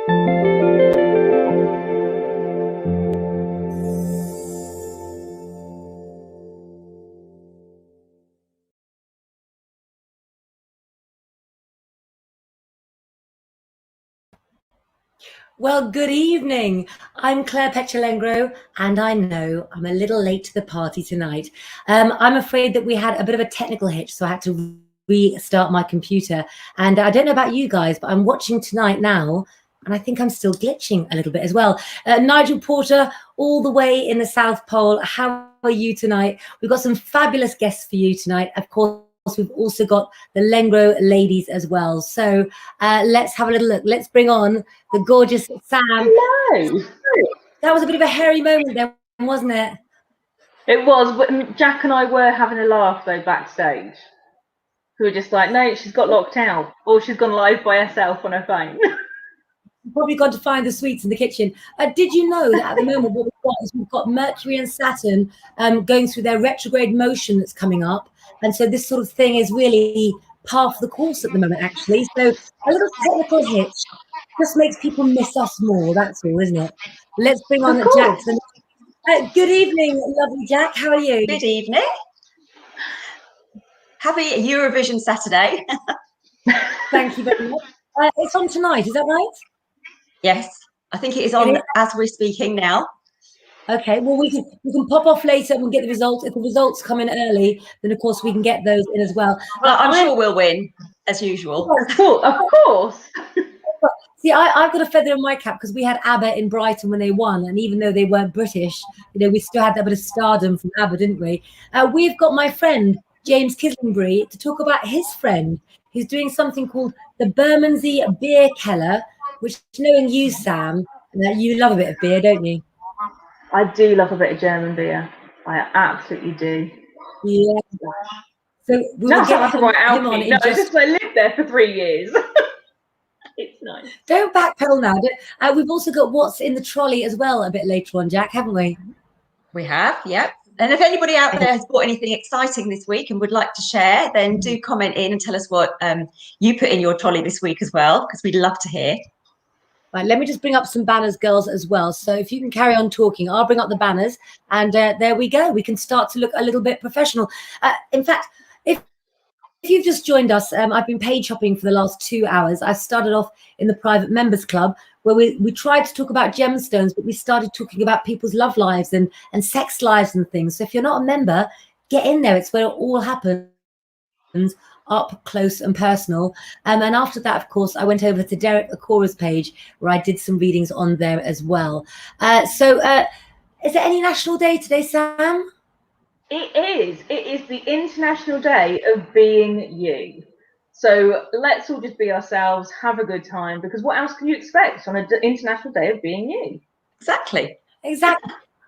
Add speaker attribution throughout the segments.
Speaker 1: Well, good evening. I'm Claire Lengro, and I know I'm a little late to the party tonight. I'm afraid that we had a bit of a technical hitch, so I had to restart my computer. And I don't know about you guys, but I'm watching tonight now, and I think I'm still glitching a little bit as well. Nigel Porter, all the way in the South Pole. How are you tonight? We've got some fabulous guests for you tonight. Of course, we've also got the Lengro ladies as well. So let's have a little look. Let's bring on the gorgeous Sam.
Speaker 2: Hello.
Speaker 1: That was a bit of a hairy moment there, wasn't it?
Speaker 2: It was, but Jack and I were having a laugh though backstage. We were just like, no, she's got locked out, or she's gone live by herself on her phone.
Speaker 1: Probably gone to find the sweets in the kitchen. Did you know that at the moment what we've got is we've got Mercury and Saturn going through their retrograde motion that's coming up, and so this sort of thing is really par for the course at the moment, actually. So a little technical hitch just makes people miss us more. That's all, isn't it? Let's bring on Jack. Good evening, lovely Jack. How are you?
Speaker 3: Good evening. Happy Eurovision Saturday.
Speaker 1: Thank you very much. It's on tonight, is that right?
Speaker 3: Yes, I think it is on as we're speaking now.
Speaker 1: Okay, well, we can pop off later and get the results. If the results come in early, then of course we can get those in as well.
Speaker 3: Well, I'm sure we'll win, as usual.
Speaker 2: Of course.
Speaker 1: See, I've got a feather in my cap because we had ABBA in Brighton when they won, and even though they weren't British, you know, we still had that bit of stardom from ABBA, didn't we? We've got my friend James Kislingbury to talk about his friend. He's doing something called the Bermondsey Beer Keller, which, knowing you, Sam, you love a bit of beer, don't you?
Speaker 2: I do love a bit of German beer. I absolutely do.
Speaker 1: Yeah. So we will get him on.
Speaker 2: No, I just lived there for 3 years. It's nice.
Speaker 1: Don't backpedal now. We've also got what's in the trolley as well a bit later on, Jack, haven't we?
Speaker 3: We have, yep. And if anybody out there has bought anything exciting this week and would like to share, then do comment in and tell us what you put in your trolley this week as well, because we'd love to hear.
Speaker 1: Right, let me just bring up some banners, girls, as well. So if you can carry on talking, I'll bring up the banners, and there we go. We can start to look a little bit professional. In fact, if you've just joined us, I've been page hopping for the last 2 hours. I started off in the private members club where we tried to talk about gemstones, but we started talking about people's love lives and sex lives and things. So if you're not a member, get in there. It's where it all happens, up close and personal. And after that, of course, I went over to Derek Akora's page where I did some readings on there as well. So is there any national day today, Sam?
Speaker 2: It is. It is the International Day of Being You. So let's all just be ourselves, have a good time, because what else can you expect on an International Day of Being You?
Speaker 3: Exactly.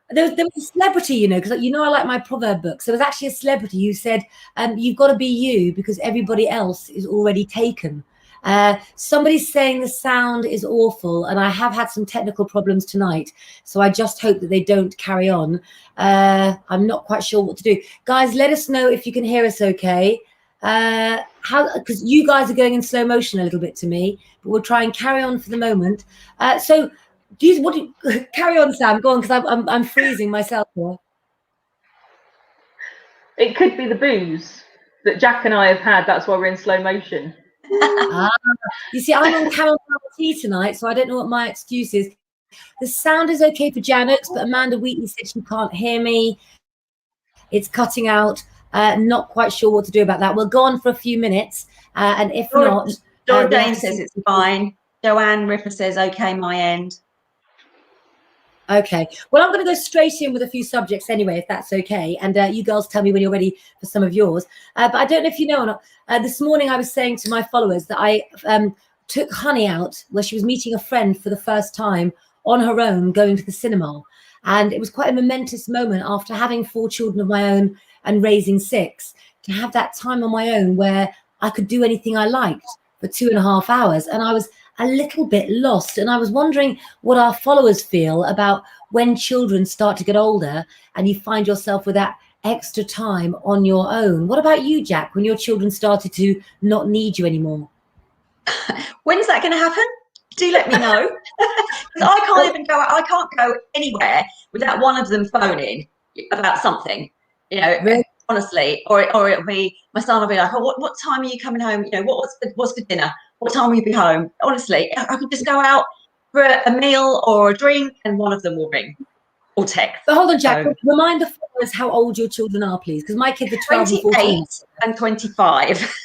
Speaker 1: There was a celebrity, you know, because you know I like my proverb books. There was actually a celebrity who said, you've got to be you because everybody else is already taken. Somebody's saying the sound is awful, and I have had some technical problems tonight, so I just hope that they don't carry on. I'm not quite sure what to do. Guys, let us know if you can hear us okay. Because you guys are going in slow motion a little bit to me, but we'll try and carry on for the moment. So carry on, Sam, go on, because I'm freezing myself here.
Speaker 2: It could be the booze that Jack and I have had. That's why we're in slow motion.
Speaker 1: You see, I'm on chamomile tea tonight, so I don't know what my excuse is. The sound is okay for Janux, but Amanda Wheatley said she can't hear me. It's cutting out. Not quite sure what to do about that. We'll go on for a few minutes, and if not...
Speaker 3: Dora Dane says it's fine. Joanne Ripper says, okay, my end.
Speaker 1: Okay, well, I'm going to go straight in with a few subjects anyway, if that's okay. And you girls tell me when you're ready for some of yours. But I don't know if you know or not. This morning I was saying to my followers that I took Honey out where she was meeting a friend for the first time on her own, going to the cinema. And it was quite a momentous moment after having 4 children of my own and raising 6, to have that time on my own where I could do anything I liked for 2.5 hours. And I was a little bit lost. And I was wondering what our followers feel about when children start to get older and you find yourself with that extra time on your own. What about you, Jack, when your children started to not need you anymore?
Speaker 3: When's that going to happen? do let me know. I can't even go. I can't go anywhere without one of them phoning about something. You know,
Speaker 1: Really?
Speaker 3: honestly, or it'll be my son will be like, "Oh, what time are you coming home? You know, what's for dinner? What time will you be home?" Honestly, I could just go out for a meal or a drink, and one of them will ring or text.
Speaker 1: But hold on, Jack.
Speaker 3: So,
Speaker 1: Remind the followers how old your children are, please, because my kids are 12 and
Speaker 3: 28
Speaker 1: 14.
Speaker 3: and 25.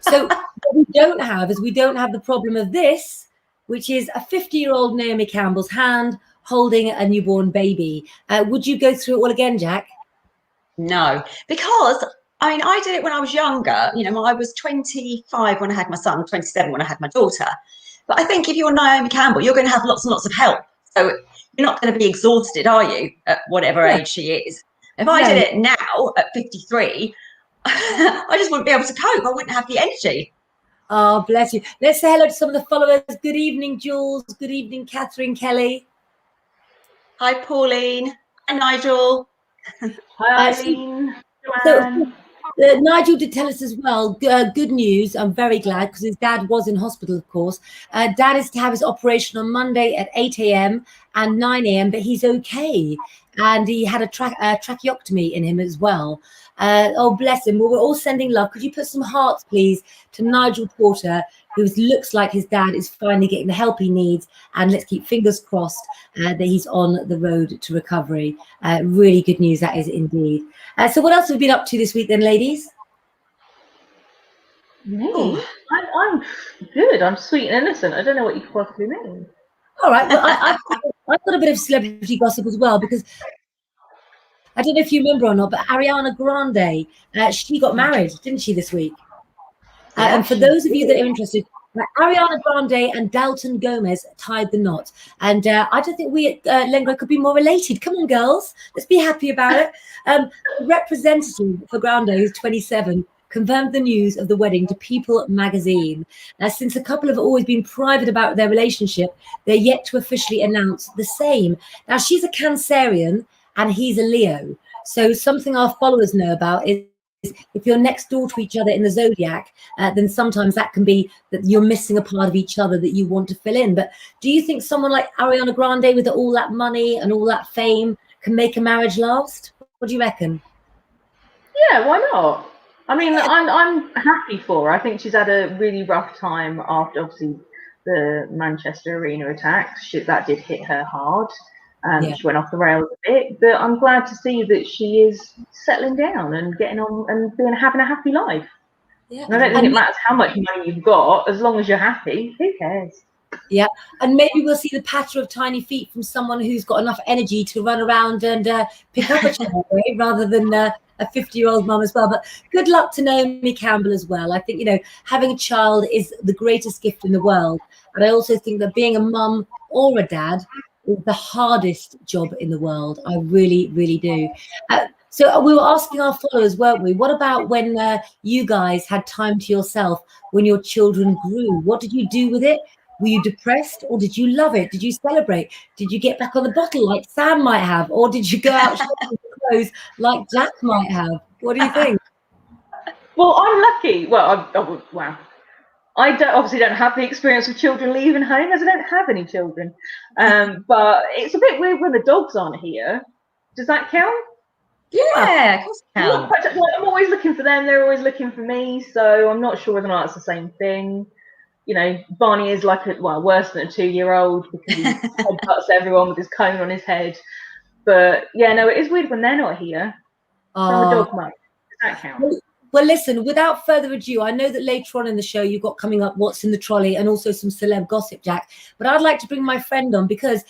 Speaker 1: So what we don't have is we don't have the problem of this, which is a 50-year-old Naomi Campbell's hand holding a newborn baby. Would you go through it all again, Jack?
Speaker 3: No, because I mean, I did it when I was younger. You know, I was 25 when I had my son, 27 when I had my daughter. But I think if you're Naomi Campbell, you're going to have lots and lots of help. So you're not going to be exhausted, are you, at whatever age she is? If I did it now at 53, I just wouldn't be able to cope. I wouldn't have the energy.
Speaker 1: Oh, bless you. Let's say hello to some of the followers. Good evening, Jules. Good evening, Catherine Kelly.
Speaker 3: Hi, Pauline. Hi, Nigel.
Speaker 2: Hi, Eileen.
Speaker 1: So, Nigel did tell us as well, good news. I'm very glad because his dad was in hospital, of course. Dad is to have his operation on Monday at 8 a.m. and 9 a.m., but he's okay. And he had a tracheotomy in him as well. Oh, bless him. Well, we're all sending love. Could you put some hearts, please, to Nigel Porter, who looks like his dad is finally getting the help he needs. And let's keep fingers crossed that he's on the road to recovery. Really good news, that is indeed. So what else have we been up to this week then, ladies?
Speaker 2: Me? I'm good. I'm sweet and innocent. I don't know what you possibly mean.
Speaker 1: All right. Well, I've got a bit of celebrity gossip as well, because I don't know if you remember or not, but Ariana Grande, she got married, didn't she, this week? And for those of you that are interested, Ariana Grande and Dalton Gomez tied the knot. And I don't think we at Lengro could be more related. Come on, girls. Let's be happy about it. The representative for Grande, who's 27, confirmed the news of the wedding to People magazine. Since a couple have always been private about their relationship, they're yet to officially announce the same. Now, she's a Cancerian and he's a Leo. So something our followers know about is if you're next door to each other in the zodiac, then sometimes that can be that you're missing a part of each other that you want to fill in. But do you think someone like Ariana Grande with all that money and all that fame can make a marriage last? What do you reckon?
Speaker 2: Yeah, why not? I mean, I'm happy for her. I think she's had a really rough time after, obviously, the Manchester Arena attack. That did hit her hard. She went off the rails a bit, but I'm glad to see that she is settling down and getting on and having a happy life. Yeah. And I don't think it matters how much money you've got, as long as you're happy. Who cares?
Speaker 1: Yeah, and maybe we'll see the patter of tiny feet from someone who's got enough energy to run around and pick up a child, right? Rather than a 50-year-old mum as well. But good luck to Naomi Campbell as well. I think, having a child is the greatest gift in the world. But I also think that being a mum or a dad is the hardest job in the world. I really, really do. So we were asking our followers, weren't we? What about when you guys had time to yourself when your children grew? What did you do with it? Were you depressed or did you love it? Did you celebrate? Did you get back on the bottle like Sam might have? Or did you go out shopping for clothes like Jack might have? What do you think?
Speaker 2: Well, I'm lucky. Well, wow. I obviously don't have the experience of children leaving home, as I don't have any children. But it's a bit weird when the dogs aren't here. Does that count?
Speaker 3: Yeah, of course it counts.
Speaker 2: I'm always looking for them. They're always looking for me. So I'm not sure whether or not it's the same thing. Barney is like worse than a 2-year-old because he headbutts everyone with his cone on his head. But yeah, no, it is weird when they're not here. I'm a dog mum. Does that count?
Speaker 1: Well, listen, without further ado, I know that later on in the show you've got coming up What's in the Trolley and also some celeb gossip, Jack. But I'd like to bring my friend on because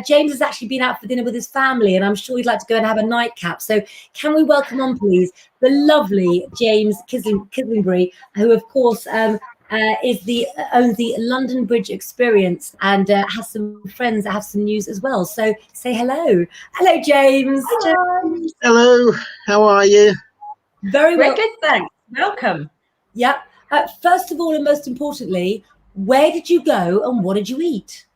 Speaker 1: James has actually been out for dinner with his family and I'm sure he'd like to go and have a nightcap. So can we welcome on, please, the lovely James Kislingbury, who, of course, owns the London Bridge Experience and has some friends that have some news as well. So say hello. Hello, James.
Speaker 4: Hello. How are you?
Speaker 1: Very well.
Speaker 3: We're good, thanks. Welcome.
Speaker 1: Yep. First of all, and most importantly, where did you go and what did you eat?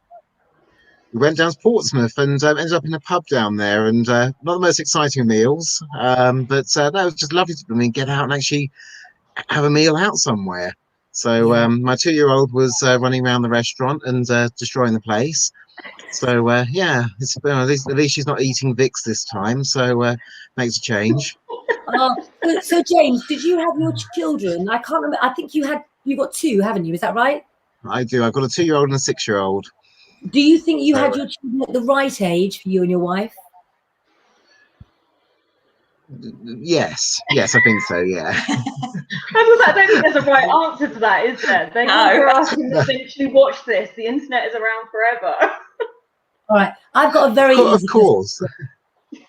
Speaker 4: We went down to Portsmouth and ended up in a pub down there, and not the most exciting meals, but that was just lovely to get out and actually have a meal out somewhere. So my 2-year-old was running around the restaurant and destroying the place. So yeah, it's, at least she's not eating Vicks this time, so makes a change.
Speaker 1: So James, did you have your children? I can't remember. I think you got two, haven't you? Is that right?
Speaker 4: I do. I've got a 2-year-old and a 6-year-old.
Speaker 1: Do you think you
Speaker 4: So,
Speaker 1: had your children at the right age for you and your wife?
Speaker 4: yes, I think so. Yeah.
Speaker 2: I don't think there's a right answer to that, is there? They will grow up and eventually watch this. The internet is around forever.
Speaker 1: All right, I've got a very
Speaker 4: Of
Speaker 1: easy
Speaker 4: course.
Speaker 1: question.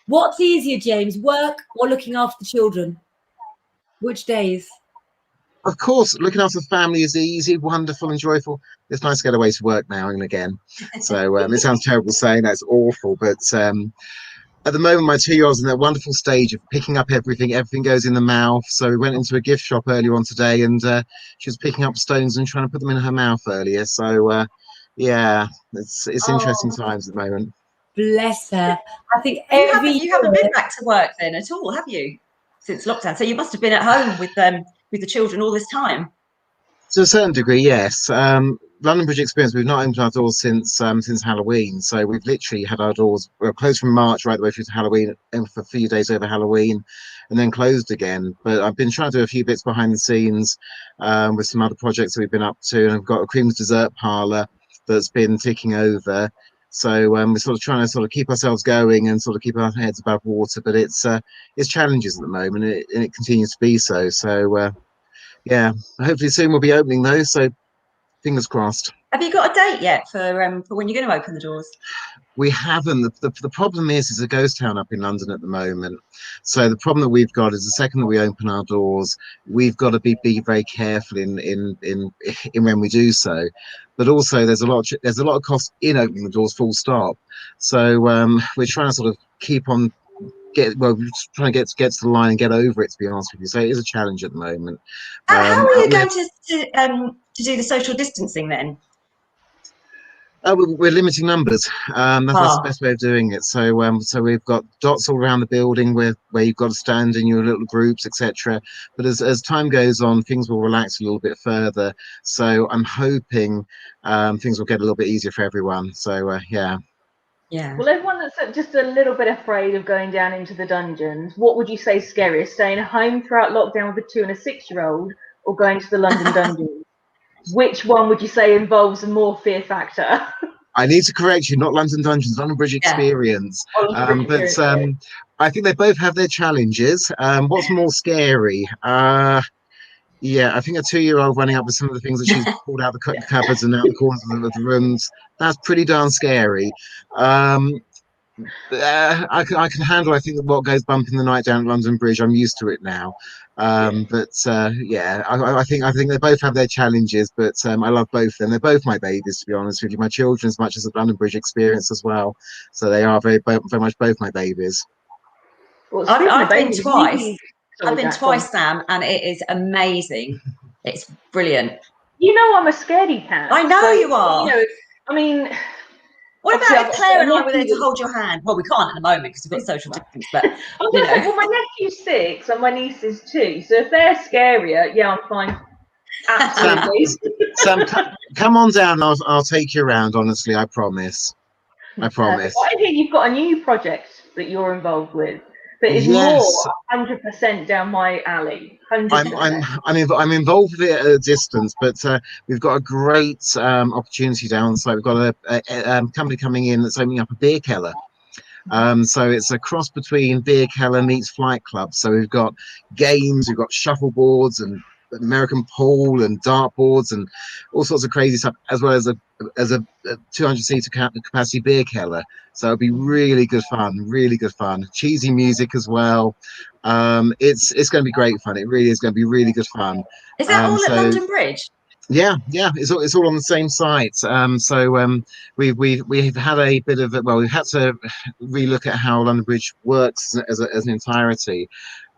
Speaker 1: What's easier, James, work or looking after children? Which days?
Speaker 4: Of course, looking after the family is easy, wonderful, and joyful. It's nice to get away to work now and again. So it sounds terrible saying that's awful, but at the moment, my 2-year-old's in that wonderful stage of picking up everything. Everything goes in the mouth. So we went into a gift shop earlier on today, and she was picking up stones and trying to put them in her mouth earlier. So yeah, it's interesting times at the moment.
Speaker 1: Bless her. I think
Speaker 3: you haven't been back to work then at all, have you? Since lockdown, so you must have been at home with the children all this time.
Speaker 4: To a certain degree, yes. London Bridge Experience, we've not opened our doors since Halloween. So we've literally had our doors closed from March right the way through to Halloween, and for a few days over Halloween, and then closed again. But I've been trying to do a few bits behind the scenes with some other projects that we've been up to, and I've got a creams dessert parlour that's been ticking over. So we're sort of trying to sort of keep ourselves going and sort of keep our heads above water. But it's challenges at the moment, and it continues to be so. So yeah, hopefully soon we'll be opening those. So fingers crossed.
Speaker 3: Have you got a date yet for when you're going to open the doors?
Speaker 4: We haven't. The problem is it's a ghost town up in London at the moment. So the problem that we've got is the second that we open our doors, we've got to be very careful in when we do so. But also there's a lot of cost in opening the doors, full stop. So we're trying to sort of keep on we're trying to get to the line and get over it, to be honest with you. So it is a challenge at the moment.
Speaker 3: How are you going to do the social distancing then?
Speaker 4: We're limiting numbers. That's the best way of doing it. So we've got dots all around the building where you've got to stand in your little groups, etc. But as time goes on, things will relax a little bit further. So I'm hoping things will get a little bit easier for everyone. So yeah.
Speaker 3: Yeah.
Speaker 2: Well, everyone that's just a little bit afraid of going down into the dungeons, what would you say is scariest? Staying home throughout lockdown with a 2- and 6-year-old, or going to the London dungeons? Which one would you say involves a more fear factor?
Speaker 4: I need to correct you, not London Dungeons, London Bridge Experience.
Speaker 2: But
Speaker 4: I think they both have their challenges. What's more scary? Yeah, I think a 2-year-old running up with some of the things that she's pulled out the cupboards and out the corners of the rooms, that's pretty darn scary. I can handle, I think, what goes bump in the night down at London Bridge. I'm used to it now. But yeah, I think they both have their challenges, but I love both of them. They're both my babies, to be honest with you. My children as much as the London Bridge Experience as well. So they are very much both my babies.
Speaker 2: Well,
Speaker 3: I've been twice.
Speaker 2: I've
Speaker 3: been twice, Sam, and it is amazing. It's brilliant.
Speaker 2: You know, I'm a scaredy cat.
Speaker 3: I know you are.
Speaker 2: You know, I mean,
Speaker 3: what about if Claire and I were there to hold your hand? Well, we can't at the moment because we've got social distance, but
Speaker 2: well, my nephew's 6 and my niece is 2. So if they're scarier, yeah, I'm fine. Absolutely.
Speaker 4: Sam, come on down. I'll take you around. Honestly, I promise. I promise.
Speaker 2: I think you've got a new project that you're involved with that is more 100% down my alley. 100%.
Speaker 4: I'm involved with it at a distance, but we've got a great opportunity down. So we've got a company coming in that's opening up a beer keller. So it's a cross between beer keller meets flight club. So we've got games, we've got shuffleboards and American pool and dartboards and all sorts of crazy stuff, as well as a 200-seater capacity beer keller. So it'll be really good fun. Cheesy music as well. It's going to be great fun. It really is going to be really good fun.
Speaker 3: Is that all at London Bridge?
Speaker 4: Yeah, it's all on the same site. We've had a bit of we've had to relook at how London Bridge works as an entirety,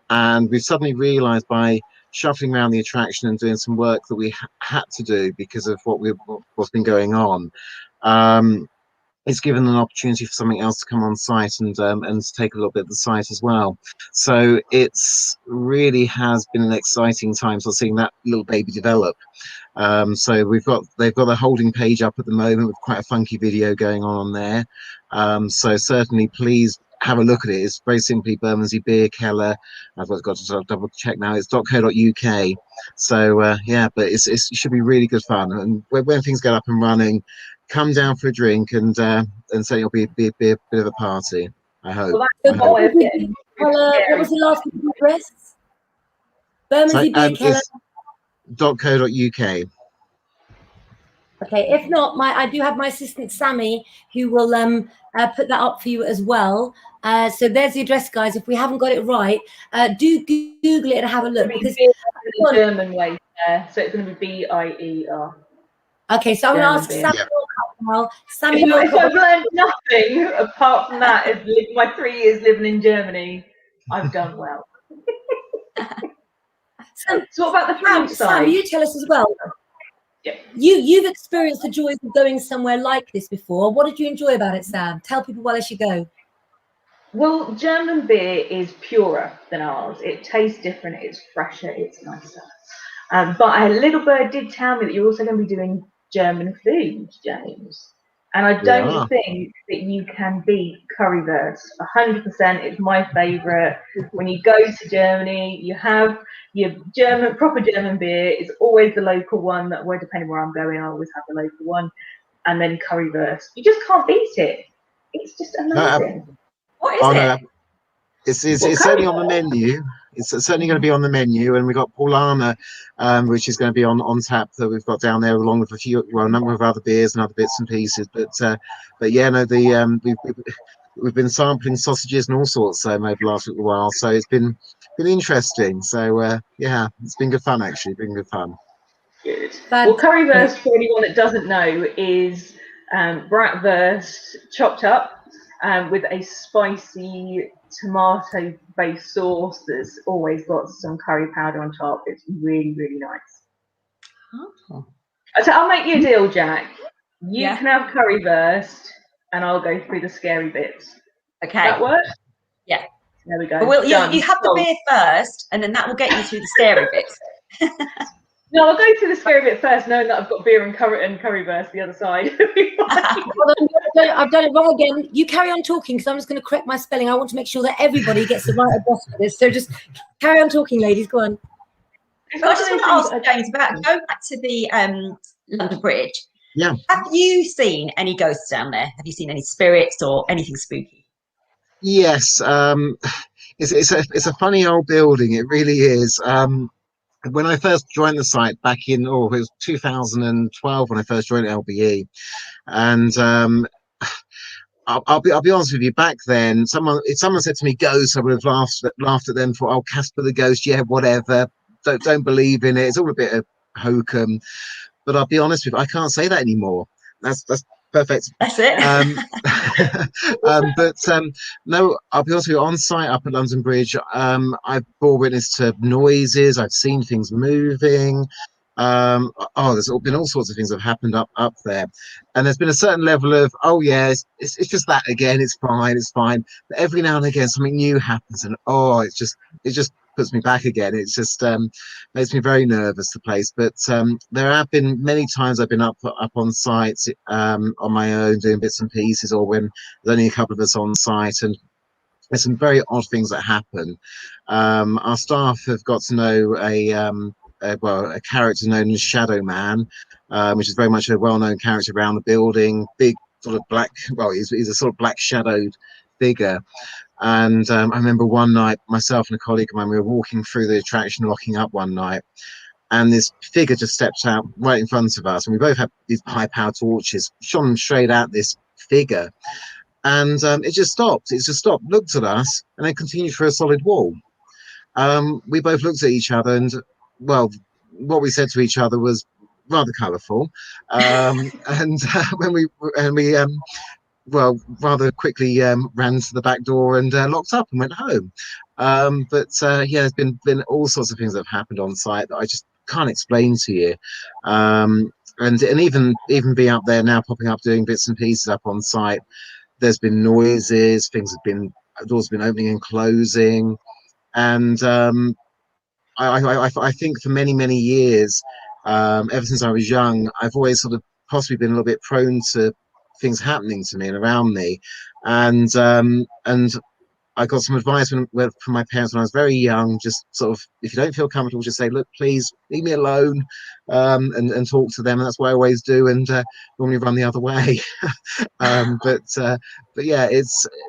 Speaker 4: and we've suddenly realised by shuffling around the attraction and doing some work that we had to do because of what's been going on. it's given an opportunity for something else to come on site and to take a little bit of the site as well. So it's really has been an exciting time sort of seeing that little baby develop. So they've got a holding page up at the moment with quite a funky video going on there. So certainly please have a look at it. It's very simply Bermondsey Beer Keller. I've got to double check now. It's .co.uk. So yeah, but it should be really good fun. And when things get up and running, come down for a drink and say it'll be a bit of a party. I hope.
Speaker 2: Well,
Speaker 1: So
Speaker 2: that's my way of getting
Speaker 1: what was the last address? Bermondsey Beer Keller.
Speaker 4: .co.uk.
Speaker 1: Okay, if not, I do have my assistant Sammy who will put that up for you as well. So there's the address, guys. If we haven't got it right, do Google it and have a look.
Speaker 2: Because the German way there, so it's going to be BIER.
Speaker 1: Okay, so I'm going to ask Sammy now. Sammy,
Speaker 2: if I've learned nothing apart from that, my 3 years living in Germany, I've done well. So what about the food side?
Speaker 1: Sam, you tell us as well.
Speaker 2: Yeah.
Speaker 1: You've experienced the joys of going somewhere like this before. What did you enjoy about it, Sam? Tell people while they should go.
Speaker 2: Well, German beer is purer than ours. It tastes different. It's fresher. It's nicer. But a little bird did tell me that you're also going to be doing German food, James. And I don't think that you can beat currywurst. 100%. It's my favourite. When you go to Germany, you have your proper German beer. It's always the local one. Depending where I'm going, I always have the local one. And then currywurst. You just can't beat it. It's just amazing.
Speaker 3: What is it?
Speaker 4: No. It's certainly on the menu. It's certainly going to be on the menu, and we've got Paulana, which is going to be on tap that we've got down there, along with a number of other beers and other bits and pieces. But yeah, no, we've been sampling sausages and all sorts over the last little while, so it's been interesting. So yeah, it's been good fun actually. Been good fun.
Speaker 2: Good. Well, currywurst, for anyone that doesn't know, is bratwurst chopped up with a spicy tomato-based sauce that's always got some curry powder on top. It's really, really nice.
Speaker 3: Oh.
Speaker 2: So I'll make you a deal, Jack. You can have currywurst, and I'll go through the scary bits.
Speaker 3: Okay.
Speaker 2: That works?
Speaker 3: Yeah.
Speaker 2: There we go.
Speaker 3: Well, you have the beer first, and then that will get you through the scary bits.
Speaker 2: No, I'll go through the scary bit first, knowing that I've got beer and currywurst the other side.
Speaker 1: I've done it wrong again. You carry on talking because I'm just going to correct my spelling. I want to make sure that everybody gets the right address for this. So just carry on talking, ladies. Go on.
Speaker 3: So I just want to ask James about going back to the London Bridge.
Speaker 4: Yeah.
Speaker 3: Have you seen any ghosts down there? Have you seen any spirits or anything spooky?
Speaker 4: Yes. It's a funny old building. It really is. When I first joined the site back in, it was 2012 when I first joined LBE, and I'll be honest with you. Back then, if someone said to me "ghost," I would have laughed at them for Casper the Ghost. Yeah, whatever. Don't believe in it. It's all a bit of hokum. But I'll be honest with you, I can't say that anymore. That's perfect.
Speaker 3: That's it.
Speaker 4: No, I'll be honest with you, on site up at London Bridge, I've bore witness to noises, I've seen things moving. There's been all sorts of things that have happened up there. And there's been a certain level of, it's just that again, it's fine. But every now and again something new happens and it just puts me back again. It's just makes me very nervous, the place. But there have been many times I've been up on site on my own doing bits and pieces, or when there's only a couple of us on site, and there's some very odd things that happen. Our staff have got to know a character known as Shadow Man, which is very much a well-known character around the building. Big sort of black, he's a sort of black shadowed figure. And I remember one night, myself and a colleague of mine, we were walking through the attraction, locking up one night, and this figure just stepped out right in front of us, and we both had these high-powered torches, shone straight at this figure, and it just stopped, looked at us, and then continued for a solid wall. We both looked at each other, and what we said to each other was rather colourful, and when we rather quickly ran to the back door and locked up and went home. There's been all sorts of things that have happened on site that can't explain to you. And even being up there now, popping up, doing bits and pieces up on site, there's been noises, doors have been opening and closing, and I think for many years, ever since I was young, I've always sort of possibly been a little bit prone to things happening to me and around me, and I got some advice from my parents when I was very young. Just sort of, if you don't feel comfortable, just say, "Look, please leave me alone," and talk to them. And that's what I always do, and normally run the other way. But yeah,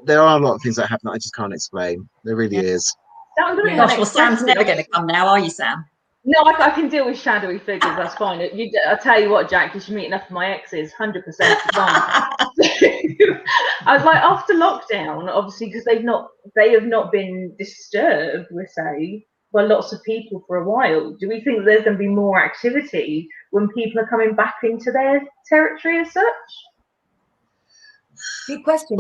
Speaker 4: there are a lot of things that happen that I just can't explain. There really is.
Speaker 2: That was
Speaker 3: Gosh, well, Sam's never going to come now, are you, Sam?
Speaker 2: No, I can deal with shadowy figures. That's fine. I tell you what, Jack, you should meet enough of my exes. 100% fine. I was like, after lockdown, obviously, because they have not been disturbed, we say, by lots of people for a while. Do we think there's going to be more activity when people are coming back into their territory as such?
Speaker 1: Good question.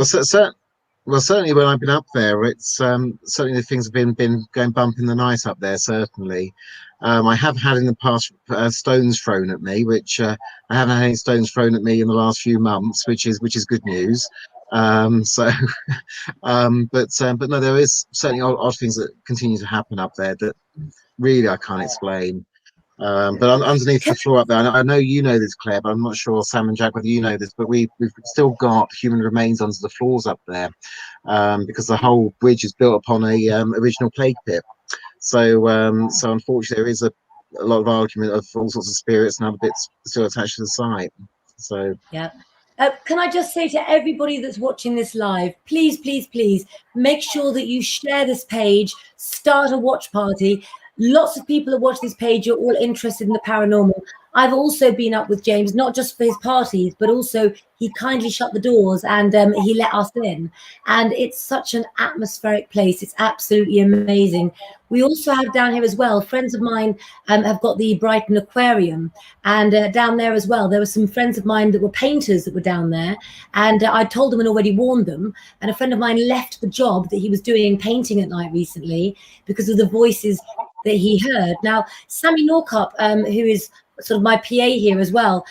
Speaker 4: Well, certainly when I've been up there, it's certainly things have been going bump in the night up there. Certainly, I have had in the past stones thrown at me, which I haven't had any stones thrown at me in the last few months, which is good news. But no, there is certainly odd things that continue to happen up there that really I can't explain. But underneath the floor up there, I know you know this, Claire, but I'm not sure, Sam and Jack, whether you know this, but we've still got human remains under the floors up there, because the whole bridge is built upon a original plague pit. So unfortunately, there is a lot of argument of all sorts of spirits and other bits still attached to the site. So
Speaker 1: yeah. Can I just say to everybody that's watching this live, please, please, please make sure that you share this page, start a watch party. Lots of people that watch this page are all interested in the paranormal. I've also been up with James, not just for his parties, but also he kindly shut the doors and he let us in. And it's such an atmospheric place. It's absolutely amazing. We also have down here as well, friends of mine have got the Brighton Aquarium. And down there as well, there were some friends of mine that were painters that were down there. And I told them and already warned them. And a friend of mine left the job that he was doing painting at night recently because of the voices that he heard. Now, Sammy Norcup, who is sort of my PA here as well,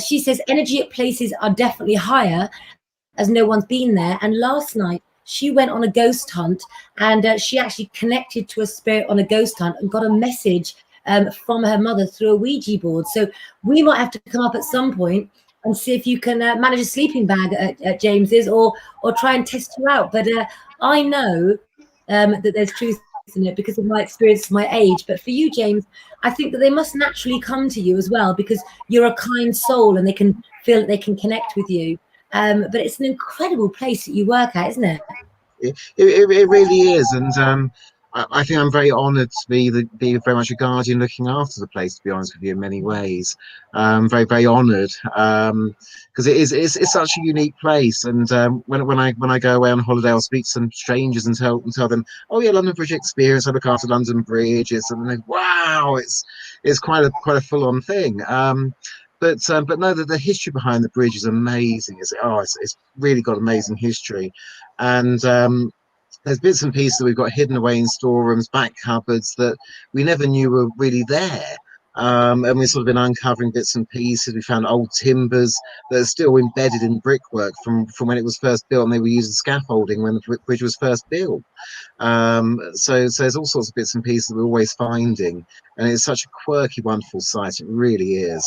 Speaker 1: she says energy at places are definitely higher as no one's been there. And last night she went on a ghost hunt and she actually connected to a spirit on a ghost hunt and got a message from her mother through a Ouija board. So we might have to come up at some point and see if you can manage a sleeping bag at James's or try and test you out. But I know that there's truth in it because of my experience, my age. But for you, James, I think that they must naturally come to you as well because you're a kind soul and they can feel that they can connect with you. But it's an incredible place that you work at, isn't it?
Speaker 4: It really is, and I think I'm very honoured to be very much a guardian looking after the place. To be honest with you, in many ways, very honoured because it's such a unique place. And when I go away on holiday, I'll speak to some strangers and tell them, oh yeah, London Bridge experience. I look after London Bridge. And they, wow, it's quite a full on thing. But no, the history behind the bridge is amazing. It's really got amazing history, and there's bits and pieces that we've got hidden away in storerooms, back cupboards that we never knew were really there. And we've sort of been uncovering bits and pieces. We found old timbers that are still embedded in brickwork from when it was first built, and they were using scaffolding when the bridge was first built. So there's all sorts of bits and pieces that we're always finding, and it's such a quirky, wonderful site. It really is.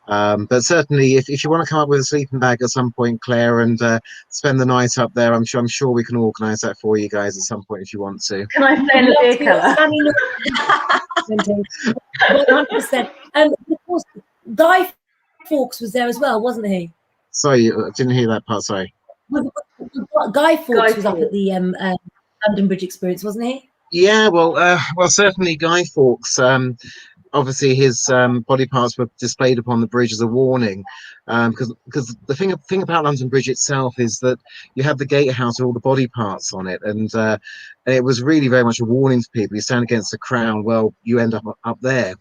Speaker 4: But certainly, if you want to come up with a sleeping bag at some point, Claire, and spend the night up there, I'm sure we can organise that for you guys at some point if you want to.
Speaker 2: Can I stay in the beer cellar?
Speaker 1: 100%. And of course, Guy Fawkes was there as well, wasn't he?
Speaker 4: Sorry, I didn't hear that part. Sorry.
Speaker 1: Guy Fawkes was up at the London Bridge experience, wasn't he?
Speaker 4: Yeah, well, certainly Guy Fawkes. Obviously, his body parts were displayed upon the bridge as a warning, because the thing about London Bridge itself is that you have the gatehouse with all the body parts on it, and it was really very much a warning to people. You stand against the crown, well, you end up there.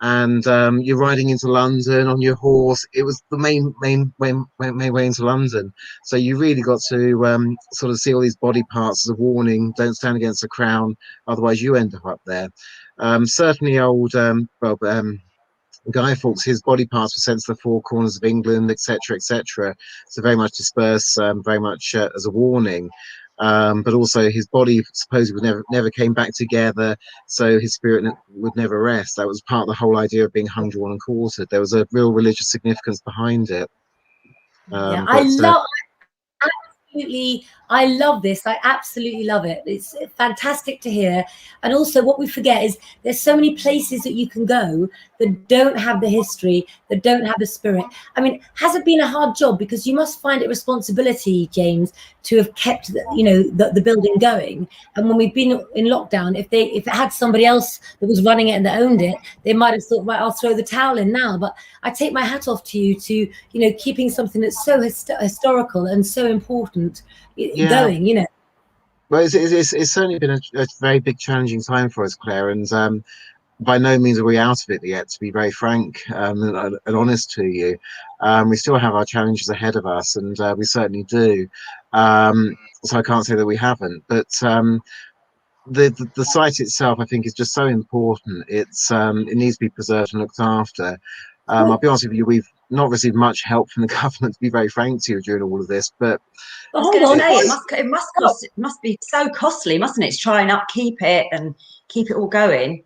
Speaker 4: and you're riding into London on your horse. It was the main way into London, so you really got to sort of see all these body parts as a warning: don't stand against the crown, otherwise you end up there. Certainly old Guy Fawkes, his body parts were sent to the four corners of England, etc., etc. So very much dispersed, very much as a warning. But also his body supposedly would never came back together, so his spirit would never rest. That was part of the whole idea of being hung, drawn, and quartered. There was a real religious significance behind it.
Speaker 1: Yeah, I love this. I absolutely love it. It's fantastic to hear. And also what we forget is there's so many places that you can go that don't have the history, that don't have the spirit. I mean, has it been a hard job? Because you must find it a responsibility, James, to have kept the building going. And when we've been in lockdown, if it had somebody else that was running it and that owned it, they might have thought, right, I'll throw the towel in now. But I take my hat off to you to, keeping something that's so historical and so important going.
Speaker 4: Well, it's certainly been a very big challenging time for us, Claire, and by no means are we out of it yet, to be very frank and honest to you. We still have our challenges ahead of us, and we certainly do. So I can't say that we haven't, but the site itself, I think, is just so important. It needs to be preserved and looked after. I'll be honest with you, we've not received much help from the government, to be very frank to you, during all of this. But
Speaker 3: I was going to say, it must be so costly, mustn't it, to try and upkeep it and keep it all going.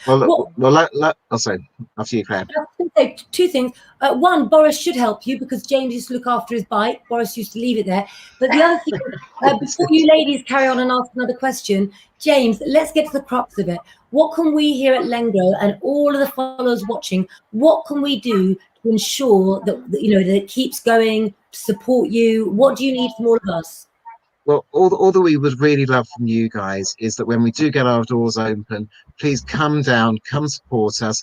Speaker 4: Well, I'll say after you, Claire.
Speaker 1: I was going to say two things. One, Boris should help you because James used to look after his bike. Boris used to leave it there. But the other thing, before you ladies carry on and ask another question, James, let's get to the crux of it. What can we here at Lengro and all of the followers watching, what can we do to ensure that that it keeps going, to support you? What do you need from all of us?
Speaker 4: Well, all that we would really love from you guys is that when we do get our doors open, please come down, come support us.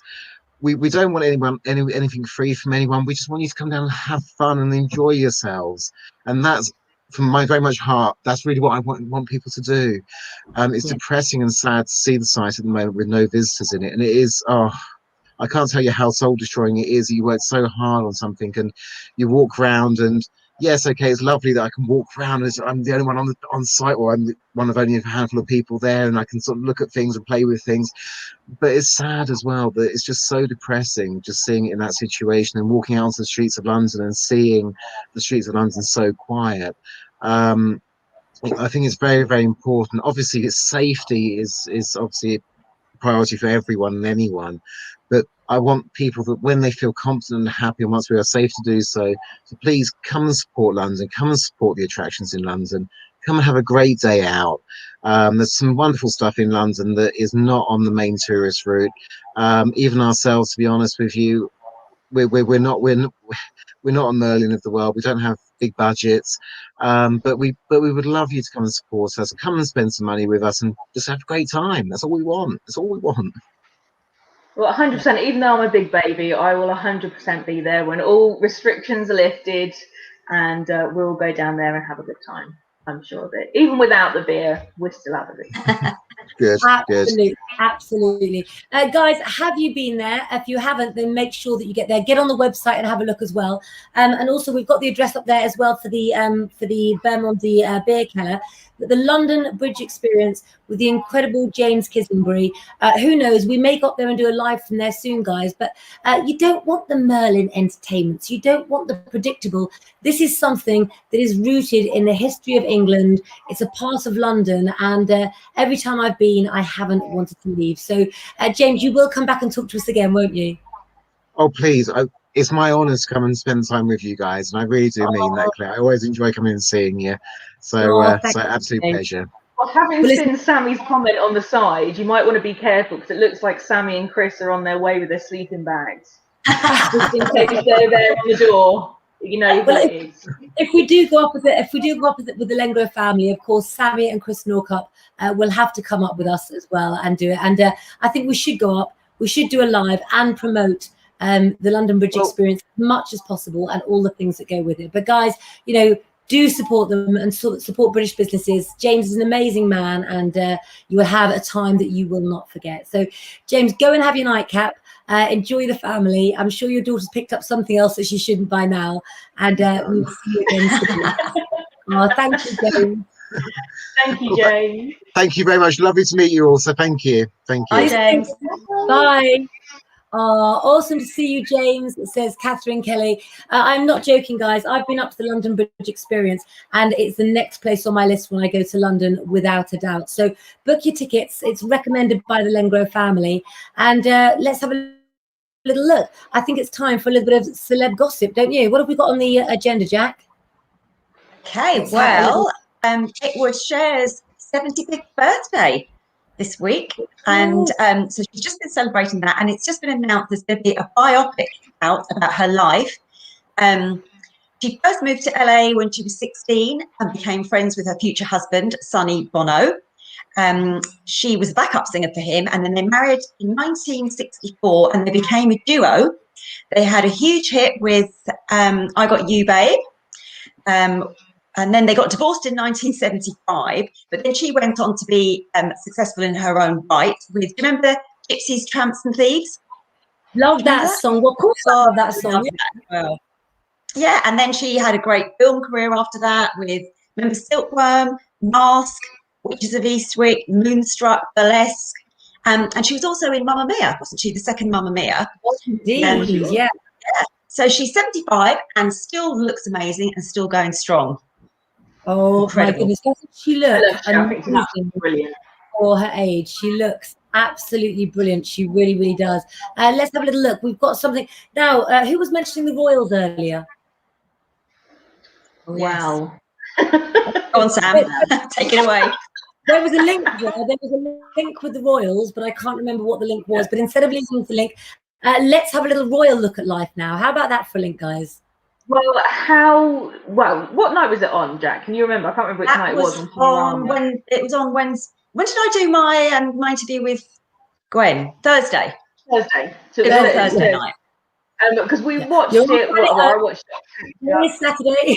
Speaker 4: We don't want anything free from anyone. We just want you to come down and have fun and enjoy yourselves. And that's from my very much heart. That's really what I want people to do. It's depressing and sad to see the site at the moment with no visitors in it, and it is. I can't tell you how soul destroying it is. You work so hard on something and you walk around, and yes, okay, it's lovely that I can walk around as I'm the only one on site, or I'm one of only a handful of people there, and I can sort of look at things and play with things. But it's sad as well that it's just so depressing just seeing it in that situation and walking out onto the streets of London and seeing the streets of London so quiet. I think it's very, very important. Obviously, its safety is obviously a priority for everyone and anyone. But I want people that when they feel confident and happy, and once we are safe to do so, to please come and support London, come and support the attractions in London, come and have a great day out. There's some wonderful stuff in London that is not on the main tourist route. Even ourselves, to be honest with you, we're not a Merlin of the world. We don't have big budgets, but we would love you to come and support us, come and spend some money with us, and just have a great time. That's all we want. That's all we want.
Speaker 2: Well, 100%. Even though I'm a big baby, I will 100% be there when all restrictions are lifted, and we'll go down there and have a good time. I'm sure of it. Even without the beer, we'll still have a good time.
Speaker 4: Good.
Speaker 1: Absolutely. Guys, have you been there? If you haven't, then make sure that you get there. Get on the website and have a look as well. And also, we've got the address up there as well for the Bermondsey Beer Keller. The London Bridge Experience with the incredible James Kislingbury. Who knows? We may go up there and do a live from there soon, guys. But you don't want the Merlin entertainments. You don't want the predictable. This is something that is rooted in the history of England. It's a part of London, and every time I've been, I haven't wanted to leave. So, James, you will come back and talk to us again, won't you?
Speaker 4: Oh, please. It's my honour to come and spend time with you guys, and I really do mean that, Claire. I always enjoy coming and seeing you. So, absolute pleasure.
Speaker 2: Well, having seen Sammy's comment on the side, you might want to be careful because it looks like Sammy and Chris are on their way with their sleeping bags. Just in case they're there on the door. You know who it is.
Speaker 1: If we do go opposite with the Lengro family, of course, Sammy and Chris Norcup will have to come up with us as well and do it. And I think we should go up. We should do a live and promote the London Bridge Experience as much as possible and all the things that go with it. But guys, do support them and support British businesses. James is an amazing man, and you will have a time that you will not forget. So, James, go and have your nightcap. Enjoy the family. I'm sure your daughter's picked up something else that she shouldn't by now. And we will see you again soon. Oh, thank you, James.
Speaker 2: Thank you, James.
Speaker 4: Thank you very much. Lovely to meet you all. So thank you. Thank you.
Speaker 3: Bye, James.
Speaker 1: Bye. Awesome to see you, James. It says Catherine Kelly. I'm not joking, guys. I've been up to the London Bridge Experience, and it's the next place on my list when I go to London, without a doubt. So book your tickets. It's recommended by the Lengro family. And let's have a little look. I think it's time for a little bit of celeb gossip, don't you? What have we got on the agenda, Jack?
Speaker 3: Okay, well, it was Cher's 75th birthday this week, and so she's just been celebrating that, and it's just been announced there's going to be a biopic out about her life. She first moved to LA when she was 16 and became friends with her future husband, Sonny Bono. She was a backup singer for him, and then they married in 1964 and they became a duo. They had a huge hit with I Got You, Babe. And then they got divorced in 1975, but then she went on to be successful in her own right with, do you remember Gypsies, Tramps and Thieves?
Speaker 1: Love that song. Well, of course I love that song.
Speaker 3: Well, yeah, and then she had a great film career after that with, remember Silkworm, Mask, Witches of Eastwick, Moonstruck, Burlesque, and she was also in Mamma Mia, wasn't she? The second Mamma Mia.
Speaker 1: Indeed, yeah.
Speaker 3: So she's 75 and still looks amazing and still going strong.
Speaker 1: Oh,
Speaker 3: incredible.
Speaker 1: My goodness, doesn't she look
Speaker 2: amazing
Speaker 1: brilliant for her age? She looks absolutely brilliant. She really, really does. Let's have a little look. We've got something now. Who was mentioning the royals earlier?
Speaker 3: Oh,
Speaker 2: wow.
Speaker 3: Go on, Sam. Take it away.
Speaker 1: There was a link there. There was a link with the royals, but I can't remember what the link was. But instead of linking the link, let's have a little royal look at life now. How about that for a link, guys?
Speaker 2: Well, what night was it on, Jack? Can you remember? I can't remember which night it was.
Speaker 3: It was on Wednesday. When did I do my interview with Gwen? Thursday.
Speaker 2: Thursday. So
Speaker 3: it was on Thursday night.
Speaker 2: Because we watched it. I watched it.
Speaker 1: Saturday.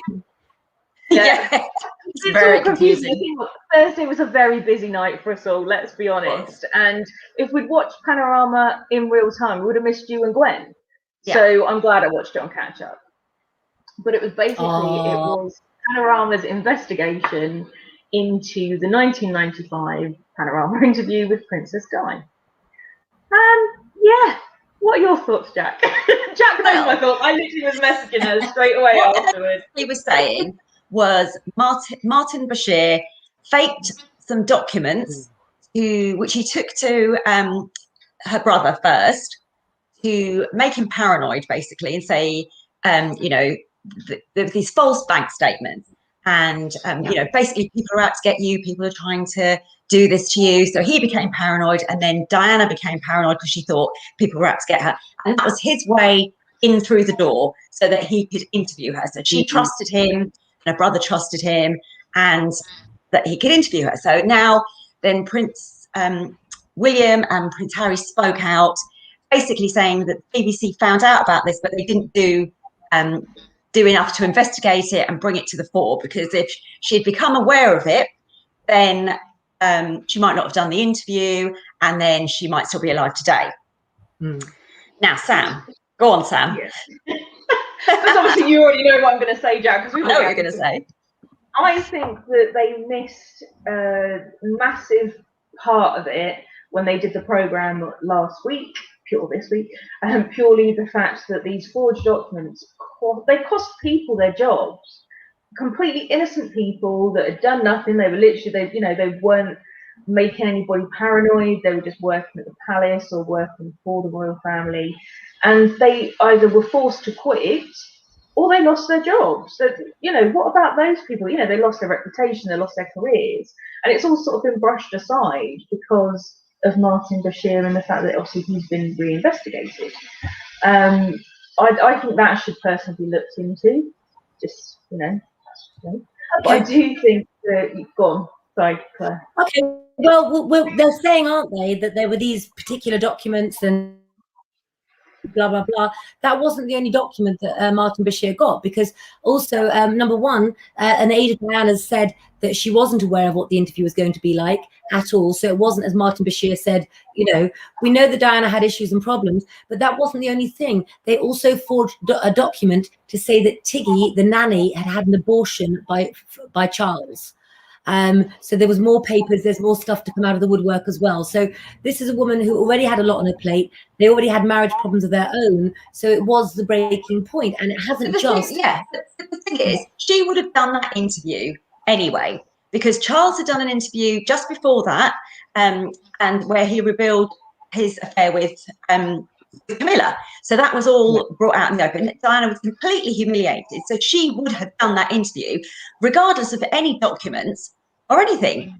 Speaker 3: Yeah. It's very confusing.
Speaker 2: Thursday was a very busy night for us all, let's be honest. And if we'd watched Panorama in real time, we would have missed you and Gwen. Yeah. So I'm glad I watched it on catch up. But it was basically, it was Panorama's investigation into the 1995 Panorama interview with Princess Di. And yeah, what are your thoughts, Jack? Jack knows my thoughts. I literally was messaging her straight away afterwards.
Speaker 3: He was saying was Martin Bashir faked some documents which he took to her brother first to make him paranoid, basically, and say, these false bank statements. And, basically people are out to get you. People are trying to do this to you. So he became paranoid. And then Diana became paranoid because she thought people were out to get her. And that was his way in through the door so that he could interview her. So she trusted him, and her brother trusted him, and that he could interview her. So now then Prince William and Prince Harry spoke out, basically saying that the BBC found out about this, but they didn't do enough to investigate it and bring it to the fore, because if she had become aware of it, then she might not have done the interview, and then she might still be alive today. Now, Sam, go on, Sam.
Speaker 2: Yeah. Because obviously you already know what I'm going to say, Jack. Because we
Speaker 3: know what you're going to say.
Speaker 2: I think that they missed a massive part of it when they did the programme last week, this week, purely the fact that these forged documents, they cost people their jobs. Completely innocent people that had done nothing. They were literally, they weren't making anybody paranoid. They were just working at the palace or working for the royal family, and they either were forced to quit or they lost their jobs. So, what about those people? They lost their reputation, they lost their careers, and it's all sort of been brushed aside because of Martin Bashir and the fact that obviously he's been reinvestigated. I think that should personally be looked into. Just, Okay. But I do think that you've gone. Sorry, Claire.
Speaker 1: Okay. Well, they're saying, aren't they, that there were these particular documents and blah, blah, blah. That wasn't the only document that Martin Bashir got, because also, number one, an aide of Diana's said that she wasn't aware of what the interview was going to be like at all. So it wasn't, as Martin Bashir said, we know that Diana had issues and problems, but that wasn't the only thing. They also forged a document to say that Tiggy, the nanny, had an abortion by Charles. So there was more papers, there's more stuff to come out of the woodwork as well. So this is a woman who already had a lot on her plate. They already had marriage problems of their own. So it was the breaking point, and it hasn't just...
Speaker 3: The thing is, she would have done that interview anyway, because Charles had done an interview just before that, and where he revealed his affair with Camilla. So that was all brought out in the open. Diana was completely humiliated. So she would have done that interview regardless of any documents or anything.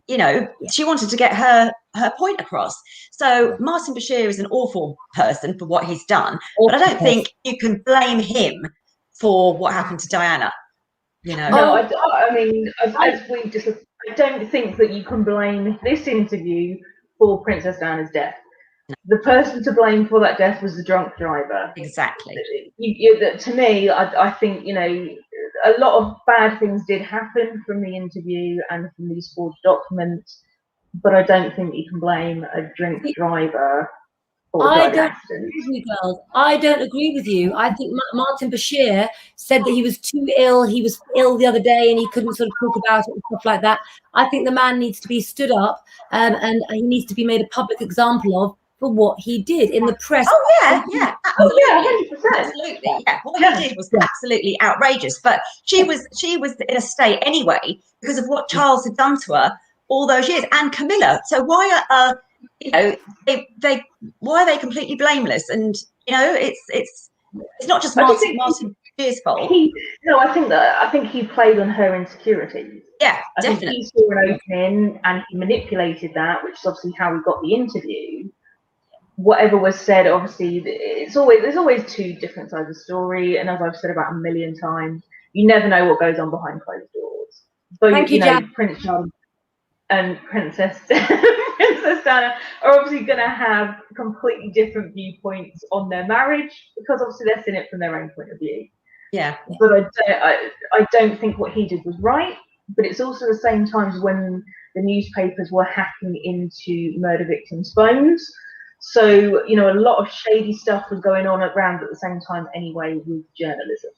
Speaker 3: She wanted to get her point across. So Martin Bashir is an awful person for what he's done, but I don't think you can blame him for what happened to Diana.
Speaker 2: No, I mean, as we just, I don't think that you can blame this interview for Princess Diana's death. The person to blame for that death was the drunk driver.
Speaker 3: Exactly.
Speaker 2: To me, I think, a lot of bad things did happen from the interview and from these forged documents, but I don't think you can blame a drink driver for a drug accident.
Speaker 1: I don't agree with you. I think Martin Bashir said that he was too ill. He was ill the other day and he couldn't sort of talk about it and stuff like that. I think the man needs to be stood up and he needs to be made a public example of for what he did in the press.
Speaker 3: Absolutely. Yeah, what he did was absolutely outrageous. But she was in a state anyway because of what Charles had done to her all those years, and Camilla. So why are why are they completely blameless? And it's not just Martin Bashir's fault.
Speaker 2: I think he played on her insecurities.
Speaker 3: Yeah,
Speaker 2: I
Speaker 3: definitely.
Speaker 2: think he saw an opening and he manipulated that, which is obviously how we got the interview. Whatever was said, obviously, there's always two different sides of the story, and as I've said about a million times, you never know what goes on behind closed doors. But
Speaker 1: Thank you, Jack.
Speaker 2: Prince Charles and Princess Diana are obviously going to have completely different viewpoints on their marriage, because obviously they're seeing it from their own point of view.
Speaker 3: Yeah.
Speaker 2: But I don't think what he did was right. But it's also the same times when the newspapers were hacking into murder victims' phones. So, a lot of shady stuff was going on around at the same time anyway with journalism.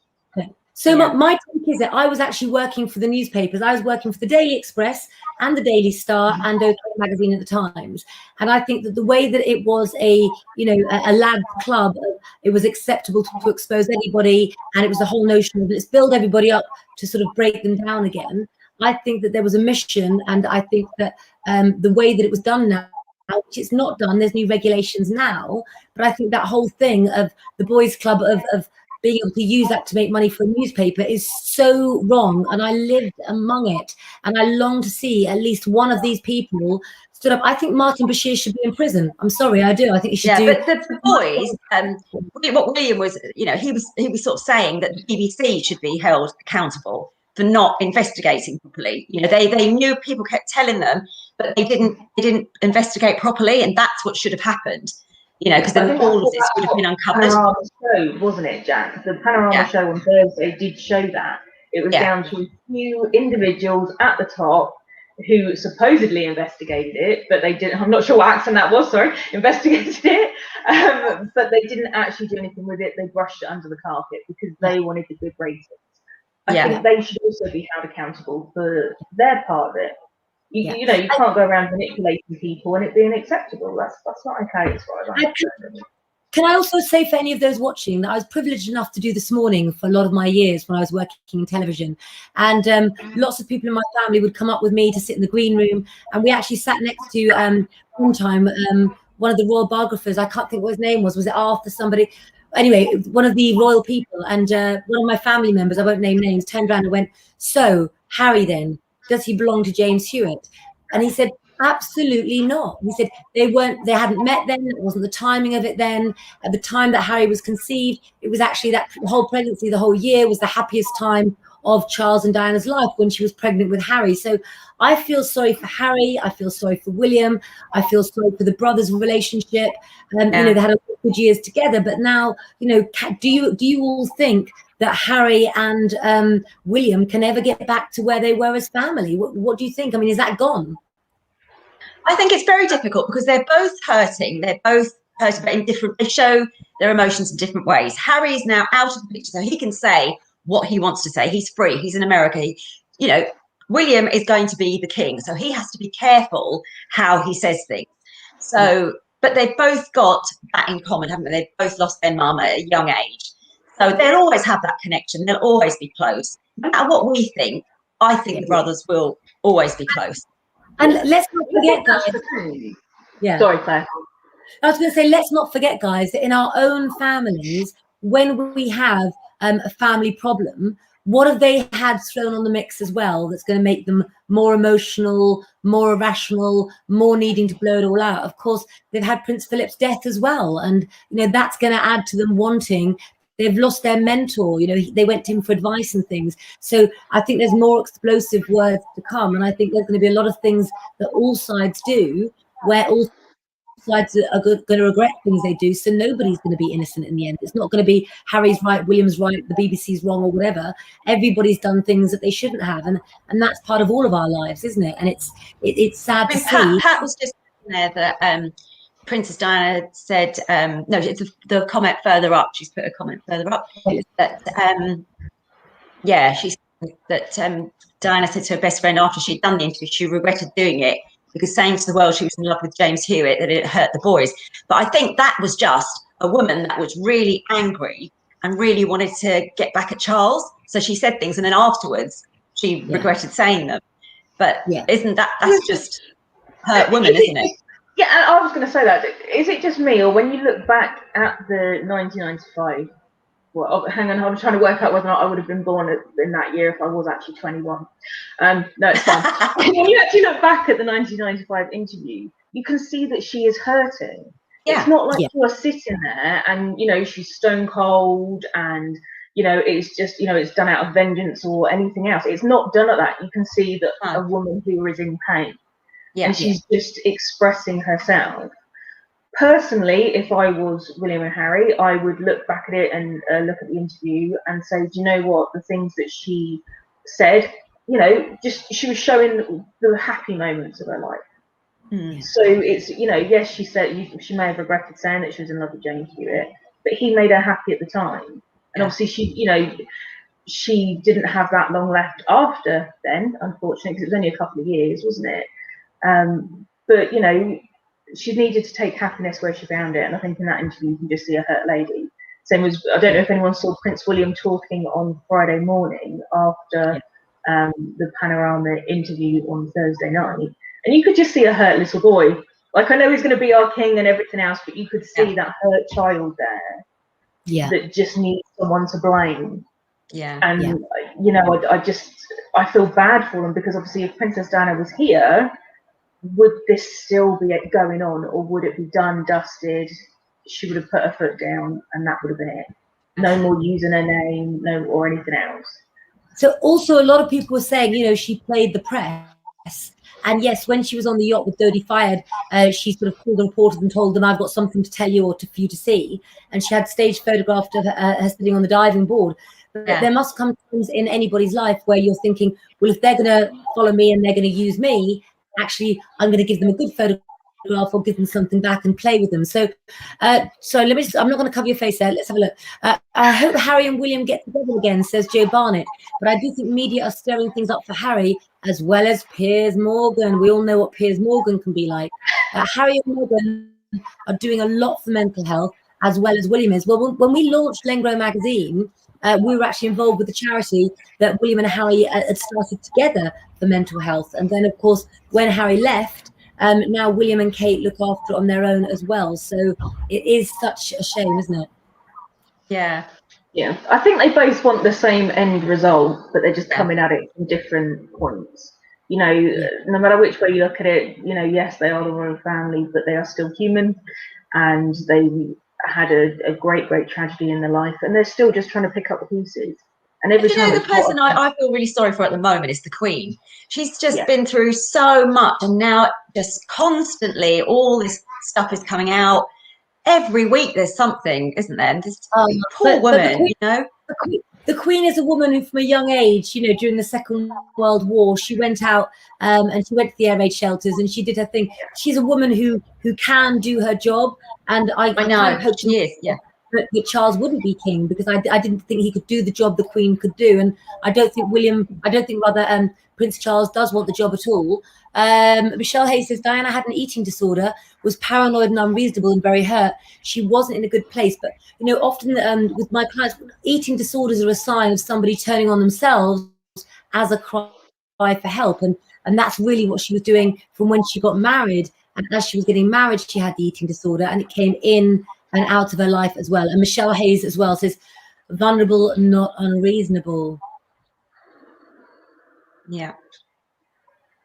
Speaker 1: So my take is that I was actually working for the newspapers. I was working for the Daily Express and the Daily Star and OK Magazine at the Times. And I think that the way that it was a lad club, it was acceptable to expose anybody. And it was the whole notion of let's build everybody up to sort of break them down again. I think that there was a mission. And I think that the way that it was done now, which it's not done, there's new regulations now, but I think that whole thing of the boys club of being able to use that to make money for a newspaper is so wrong, and I lived among it, and I long to see at least one of these people stood up. I think Martin Bashir should be in prison. I'm sorry, I do. I think he should do.
Speaker 3: But the boys, what William was, he was sort of saying that the BBC should be held accountable for not investigating properly. They knew, people kept telling them, but they didn't investigate properly, and that's what should have happened. Because then all of this would have been uncovered.
Speaker 2: Panorama show, wasn't it, Jack? The Panorama show on Thursday did show that. It was down to a few individuals at the top who supposedly investigated it, but they didn't. I'm not sure what accent that was. Sorry, investigated it, but they didn't actually do anything with it. They brushed it under the carpet because they wanted the good ratings. I think they should also be held accountable for their part of it. You can't go around manipulating people and it being acceptable. That's not okay as far as I'm concerned.
Speaker 1: Can I also say for any of those watching that I was privileged enough to do This Morning for a lot of my years when I was working in television, and lots of people in my family would come up with me to sit in the green room, and we actually sat next to one time one of the royal biographers. I can't think what his name was it Arthur somebody? Anyway, one of the royal people, and one of my family members, I won't name names, turned around and went, "So Harry then, does he belong to James Hewitt?" And he said, "Absolutely not." He said they hadn't met then, it wasn't the timing of it then. At the time that Harry was conceived, it was actually that whole pregnancy, the whole year was the happiest time of Charles and Diana's life when she was pregnant with Harry. So I feel sorry for Harry. I feel sorry for William. I feel sorry for the brothers' relationship. You know, they had a good years together, but now, you know, do you all think that Harry and William can ever get back to where they were as family? What do you think? I mean, is that gone?
Speaker 3: I think it's very difficult because they're both hurting. They're both hurting, but in different. They show their emotions in different ways. Harry is now out of the picture, so he can say what he wants to say. He's free. He's in America. You know, William is going to be the king, so he has to be careful how he says things. So, but they've both got that in common, haven't they? They've both lost their mum at a young age, so they'll always have that connection. They'll always be close. No matter what we think, I think the brothers will always be close.
Speaker 1: And let's not forget, guys.
Speaker 2: Yeah. Sorry, Claire.
Speaker 1: I was going to say, let's not forget, guys, that in our own families, when we have a family problem, what have they had thrown on the mix as well that's going to make them more emotional, more irrational, more needing to blow it all out? Of course, they've had Prince Philip's death as well. And, you know, that's going to add to them wanting. They've lost their mentor, you know, they went to him for advice and things. So I think there's more explosive words to come. And I think there's going to be a lot of things that all sides do where all sides are going to regret things they do. So nobody's going to be innocent in the end. It's not going to be Harry's right, William's right, the BBC's wrong or whatever. Everybody's done things that they shouldn't have. And that's part of all of our lives, isn't it? And it's sad to see.
Speaker 3: Pat was just there that Princess Diana said, no, it's the comment further up. She's put a comment further up that, she said that Diana said to her best friend after she'd done the interview, she regretted doing it because saying to the world she was in love with James Hewitt, that it hurt the boys. But I think that was just a woman that was really angry and really wanted to get back at Charles. So she said things and then afterwards she regretted saying them. But isn't that's just hurt women, isn't it?
Speaker 2: Yeah, I was going to say that. Is it just me, or when you look back at the 1995? Well, hang on, I'm trying to work out whether or not I would have been born in that year if I was actually 21. No, it's fine. When you actually look back at the 1995 interview, you can see that she is hurting. Yeah. It's not like you are sitting there and, you know, she's stone cold and, you know, it's just, you know, it's done out of vengeance or anything else. It's not done like that. You can see that a woman who is in pain. Yeah, and she's just expressing herself. Personally, if I was William and Harry, I would look back at it and look at the interview and say, do you know what? The things that she said, you know, just she was showing the happy moments of her life. Mm. So it's, you know, yes, she said she may have regretted saying that she was in love with James Hewitt, but he made her happy at the time. And obviously she, you know, she didn't have that long left after then, unfortunately, because it was only a couple of years, wasn't it? But, you know, she needed to take happiness where she found it. And I think in that interview, you can just see a hurt lady. Same as, I don't know if anyone saw Prince William talking on Friday morning after the Panorama interview on Thursday night. And you could just see a hurt little boy. Like, I know he's going to be our king and everything else, but you could see that hurt child there that just needs someone to blame. Yeah. And, you know, I feel bad for them because obviously if Princess Diana was here, would this still be going on, or would it be done, dusted? She would have put her foot down and that would have been it. No more using her name, no, or anything else.
Speaker 1: So also a lot of people were saying, you know, she played the press. And yes, when she was on the yacht with Dodie Fayed, she sort of called the reporters and told them, I've got something to tell you or for you to see. And she had staged photographs of her sitting on the diving board. But there must come times in anybody's life where you're thinking, well, if they're going to follow me and they're going to use me, actually, I'm going to give them a good photograph or give them something back and play with them. So let me just, I'm not going to cover your face there. Let's have a look. I hope Harry and William get together again, says Joe Barnett. But I do think media are stirring things up for Harry as well as Piers Morgan. We all know what Piers Morgan can be like. Harry and Meghan are doing a lot for mental health as well as William is. Well, when we launched Lengro magazine, we were actually involved with the charity that William and Harry had started together for mental health. And then, of course, when Harry left, now William and Kate look after it on their own as well. So it is such a shame, isn't it?
Speaker 3: Yeah.
Speaker 2: Yeah. I think they both want the same end result, but they're just coming at it from different points. You know, no matter which way you look at it, you know, yes, they are the royal family, but they are still human. And they had a great tragedy in their life, and they're still just trying to pick up the pieces. And every
Speaker 3: You
Speaker 2: time
Speaker 3: know, the
Speaker 2: it's got
Speaker 3: person I feel really sorry for at the moment is the Queen. She's just
Speaker 2: Yeah.
Speaker 3: been through so much, and now just constantly all this stuff is coming out. Every week there's something, isn't there? And this poor
Speaker 1: but
Speaker 3: woman,
Speaker 1: Queen,
Speaker 3: you know.
Speaker 1: the Queen is a woman who, from a young age, you know, during the Second World War, she went out and she went to the air raid shelters and she did her thing. She's a woman who can do her job, and I
Speaker 3: know
Speaker 1: kind of hope
Speaker 3: she is. Yeah.
Speaker 1: that Charles wouldn't be king, because I didn't think he could do the job the Queen could do, and I don't think Prince Charles does want the job at all. Michelle Hayes says Diana had an eating disorder, was paranoid and unreasonable and very hurt. She wasn't in a good place. But you know, often with my clients, eating disorders are a sign of somebody turning on themselves as a cry for help, and that's really what she was doing from when she got married. And as she was getting married, she had the eating disorder, and it came in and out of her life as well. And Michelle Hayes as well says, vulnerable, not unreasonable.
Speaker 3: Yeah.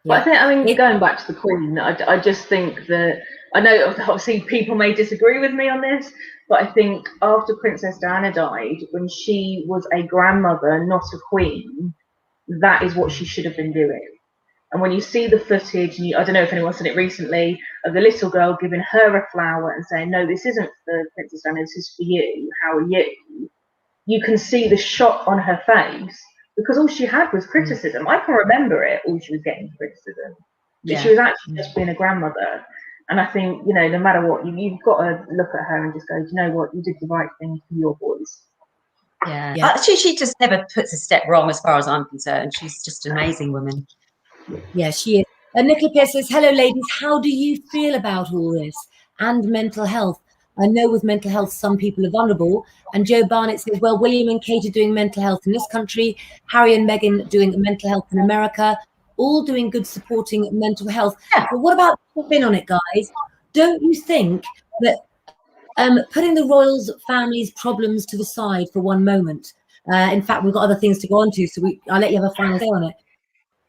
Speaker 2: But I mean, going back to the Queen, I just think that, I know obviously people may disagree with me on this, but I think after Princess Diana died, when she was a grandmother, not a queen, that is what she should have been doing. And when you see the footage, I don't know if anyone's seen it recently, of the little girl giving her a flower and saying, no, this isn't for Princess Diana, this is for you, how are you? You can see the shock on her face, because all she had was criticism. I can remember it, all she was getting criticism. But she was actually just being a grandmother. And I think, you know, no matter what, you've got to look at her and just go, do you know what, you did the right thing for your boys.
Speaker 3: Yeah. She just never puts a step wrong as far as I'm concerned. She's just an amazing woman.
Speaker 1: Yeah, she is. Nicola Pierce says, hello, ladies. How do you feel about all this and mental health? I know with mental health, some people are vulnerable. And Joe Barnett says, well, William and Kate are doing mental health in this country. Harry and Meghan doing mental health in America. All doing good supporting mental health.
Speaker 3: Yeah.
Speaker 1: But what about spin on it, guys? Don't you think that putting the royals' families' problems to the side for one moment, in fact, we've got other things to go on to, so I'll let you have a final say on it.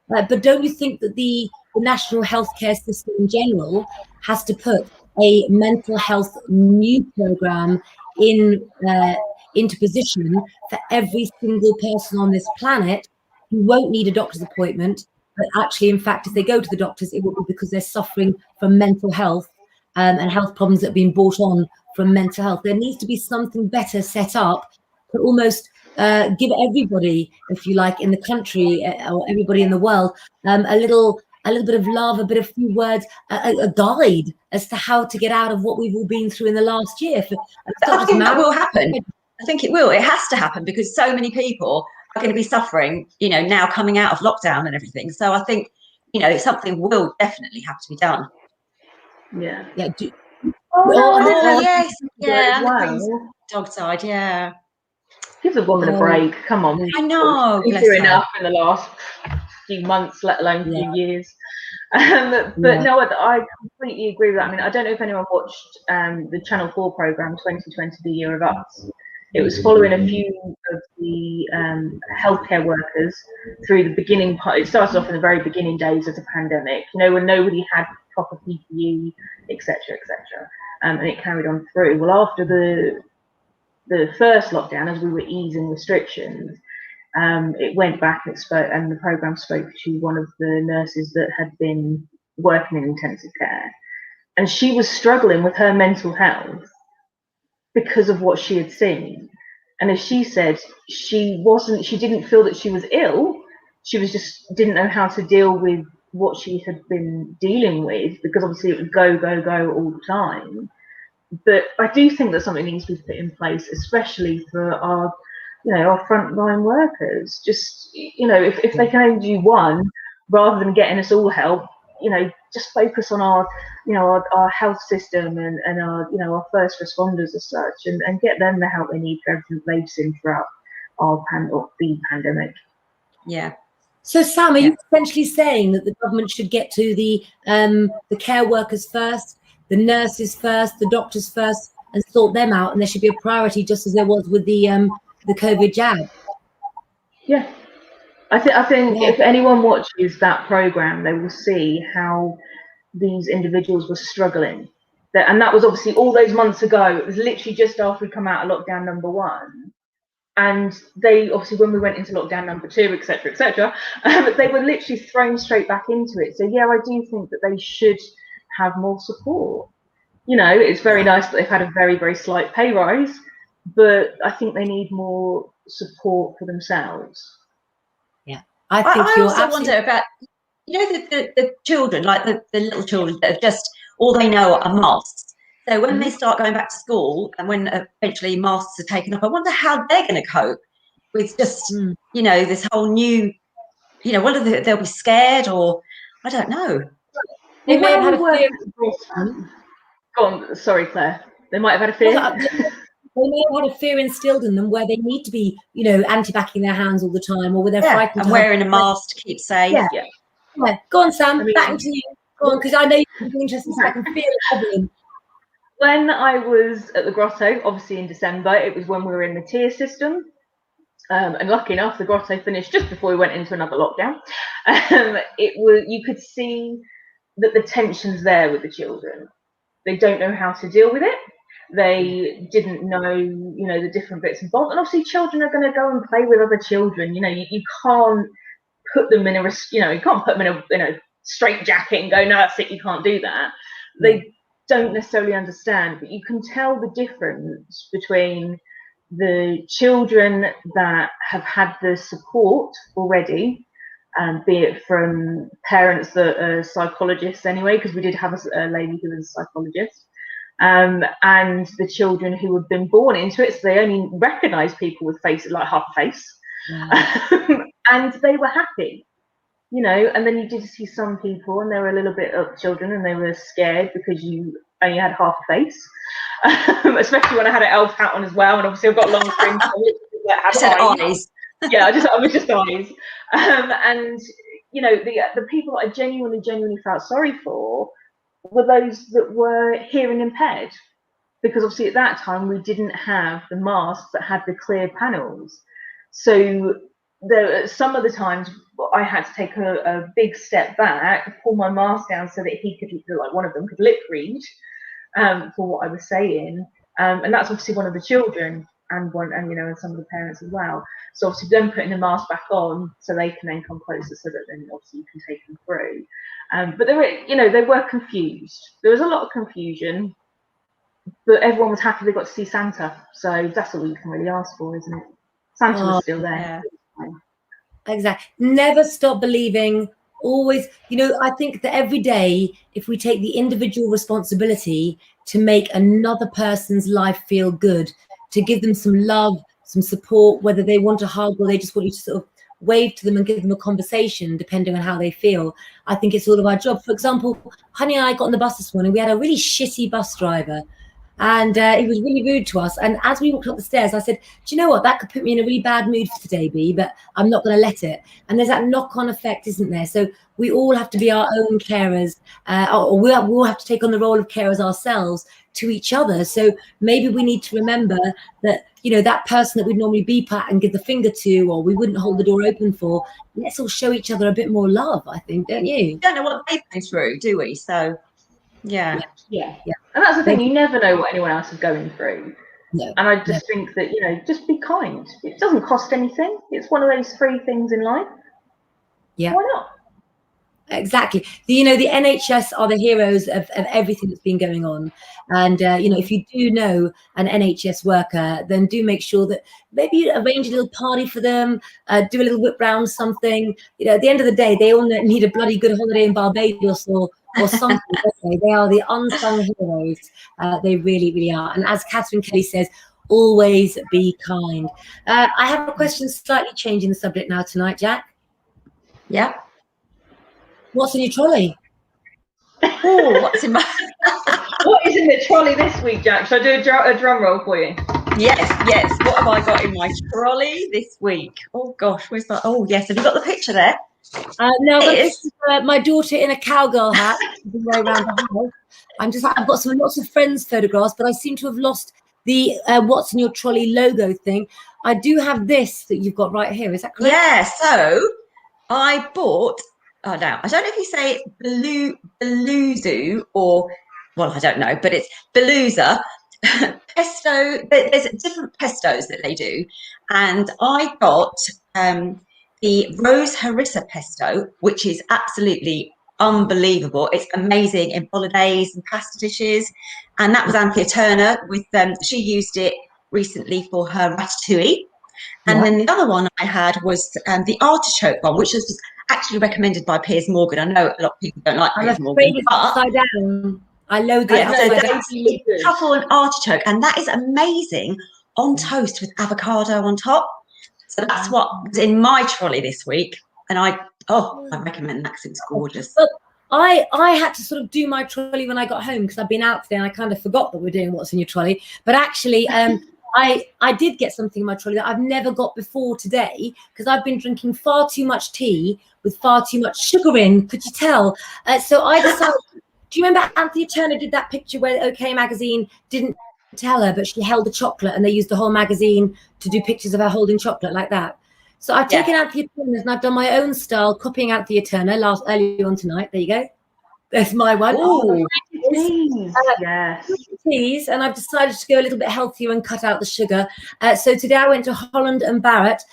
Speaker 1: But don't you think that the national healthcare system in general has to put a mental health new program into position for every single person on this planet who won't need a doctor's appointment, but actually, in fact, if they go to the doctors, it will be because they're suffering from mental health and health problems that have been brought on from mental health. There needs to be something better set up to almost give everybody, if you like, in the country or everybody in the world, a little bit of love, a bit of few words, a guide as to how to get out of what we've all been through in the last year.
Speaker 3: I think that will happen. I think it will. It has to happen because so many people are going to be suffering, you know, now coming out of lockdown and everything. So I think, you know, something will definitely have to be done.
Speaker 2: Yeah.
Speaker 1: Yeah.
Speaker 3: Yes. Yeah.
Speaker 2: Wow.
Speaker 3: And the Queen's dog side. Yeah.
Speaker 2: Give the woman a break. Come on.
Speaker 3: I know.
Speaker 2: She's through enough in the last few months, let alone few years. But no, I completely agree with that. I mean, I don't know if anyone watched the Channel 4 programme 2020, The Year of Us. It was following a few of the healthcare workers through the beginning part. It started off in the very beginning days of the pandemic, you know, when nobody had proper PPE, etc., etc., and it carried on through. Well, after the first lockdown, as we were easing restrictions, it went back and the programme spoke to one of the nurses that had been working in intensive care, and she was struggling with her mental health because of what she had seen. And as she said, she didn't feel that she was ill, she was just didn't know how to deal with what she had been dealing with, because obviously it would go all the time. But I do think that something needs to be put in place, especially for our frontline workers. Just, you know, if they can only do one, rather than getting us all help, you know, just focus on our health system and our first responders as such, and get them the help they need for everything they've seen throughout the pandemic.
Speaker 3: Yeah.
Speaker 1: So Sam, are you essentially saying that the government should get to the care workers first, the nurses first, the doctors first, and sort them out, and there should be a priority, just as there was with the COVID jab?
Speaker 2: Yeah, I think if anyone watches that program, they will see how these individuals were struggling. And that was obviously all those months ago. It was literally just after we come out of lockdown number 1. And they obviously, when we went into lockdown number 2, etc., they were literally thrown straight back into it. So yeah, I do think that they should have more support. You know, it's very nice that they've had a very, very slight pay rise, but I think they need more support for themselves.
Speaker 1: Yeah, I think
Speaker 3: I
Speaker 1: you're
Speaker 3: also
Speaker 1: absolutely
Speaker 3: wonder about, you know, the children, like the little children that have just, all they know are masks. So when they start going back to school and when eventually masks are taken off, I wonder how they're going to cope with just, you know, this whole new, you know, whether they'll be scared or, I don't know.
Speaker 1: They may have had a fear.
Speaker 2: Go on, sorry, Claire. They might have had a fear.
Speaker 1: They may have had a fear instilled in them where they need to be, you know, anti-backing their hands all the time, or where they're frightened.
Speaker 3: And wearing a mask to keep safe.
Speaker 1: Yeah. Go on, Sam.
Speaker 2: I mean,
Speaker 1: back to you. Go on, because I know you're interested. So I can feel it bubbling.
Speaker 2: When I was at the Grotto, obviously in December, it was when we were in the tier system. And lucky enough, the Grotto finished just before we went into another lockdown. You could see that the tension's there with the children. They don't know how to deal with it. They didn't know, you know, the different bits and bobs. And obviously, children are going to go and play with other children. You know, you can't put them in a, you know, you can't put them in a straight jacket and go, no, that's it, you can't do that. They don't necessarily understand, but you can tell the difference between the children that have had the support already, be it from parents that are psychologists anyway, because we did have a lady who was a psychologist, and the children who had been born into it, so they only recognise people with faces like half a face, and they were happy. You know, and then you did see some people, and they were a little bit of children, and they were scared because you only had half a face, especially when I had an elf hat on as well, and obviously I've got long strings that have eyes. Yeah, I was just eyes, and you know, the people that I genuinely felt sorry for were those that were hearing impaired, because obviously at that time we didn't have the masks that had the clear panels, so some of the times I had to take a big step back, pull my mask down so that he could, like one of them could lip read for what I was saying, and that's obviously one of the children and you know, and some of the parents as well. So obviously then putting the mask back on so they can then come closer, so that then obviously you can take them through. But they were, you know, they were confused. There was a lot of confusion, but everyone was happy they got to see Santa. So that's all you can really ask for, isn't it? Santa was still there.
Speaker 1: Exactly. Never stop believing. Always, you know, I think that every day, if we take the individual responsibility to make another person's life feel good, to give them some love, some support, whether they want a hug or they just want you to sort of wave to them and give them a conversation, depending on how they feel, I think it's all of our job. For example, Honey and I got on the bus this morning. We had a really shitty bus driver. And he was really rude to us. And as we walked up the stairs, I said, do you know what? That could put me in a really bad mood for today, B, but I'm not going to let it. And there's that knock-on effect, isn't there? So we all have to be our own carers, or we all have to take on the role of carers ourselves to each other. So maybe we need to remember that, you know, that person that we'd normally beep at and give the finger to, or we wouldn't hold the door open for, let's all show each other a bit more love, I think, don't you?
Speaker 3: We don't know what they've been through, do we? So, yeah.
Speaker 2: And that's the thing, you never know what anyone else is going through.
Speaker 1: No,
Speaker 2: and I just think that, you know, just be kind. It doesn't cost anything. It's one of those free things in life.
Speaker 1: Yeah.
Speaker 2: Why not?
Speaker 1: Exactly. You know, the NHS are the heroes of everything that's been going on. And, you know, if you do know an NHS worker, then do make sure that maybe arrange a little party for them, do a little whip round something. You know, at the end of the day, they all need a bloody good holiday in Barbados or something. They are the unsung heroes. They really, really are. And as Catherine Kelly says, always be kind. I have a question slightly changing the subject now tonight, Jack.
Speaker 3: Yeah.
Speaker 1: What's in your trolley?
Speaker 3: Oh, what's in my...
Speaker 2: What is in the trolley this week, Jack? Should I do a drum roll for you?
Speaker 3: Yes. What have I got in my trolley this week? Oh, gosh, where's that? Oh, yes. Have you got the picture there?
Speaker 1: No, this is my daughter in a cowgirl hat. Around the house. I've got lots of friends' photographs, but I seem to have lost the what's in your trolley logo thing. I do have this that you've got right here. Is that correct?
Speaker 3: Yeah, so I bought... Oh, no, I don't know if you say Beluzu or, well, I don't know, but it's Beluza. pesto. There's different pestos that they do, and I got the rose harissa pesto, which is absolutely unbelievable. It's amazing in bolognese and pasta dishes, and that was Anthea Turner with she used it recently for her ratatouille. And then the other one I had was the artichoke one, which was actually recommended by Piers Morgan. I know a lot of people don't like Piers Morgan,
Speaker 1: it's upside down. I load
Speaker 3: yeah,
Speaker 1: that
Speaker 3: so
Speaker 1: upside down.
Speaker 3: that's truffle and artichoke, and that is amazing on toast with avocado on top. So that's what was in my trolley this week, and I recommend that because it's gorgeous.
Speaker 1: But I had to sort of do my trolley when I got home because I've been out today and I kind of forgot that we're doing what's in your trolley. But actually, I did get something in my trolley that I've never got before today because I've been drinking far too much tea with far too much sugar in. Could you tell? So I decided. Do you remember Anthea Turner did that picture where OK Magazine didn't tell her, but she held the chocolate and they used the whole magazine to do pictures of her holding chocolate like that? So I've taken Anthea Turner's and I've done my own style, copying Anthea Turner earlier on tonight. There you go. There's my one.
Speaker 2: Oh, yes.
Speaker 1: Teas, and I've decided to go a little bit healthier and cut out the sugar. So today I went to Holland and Barrett,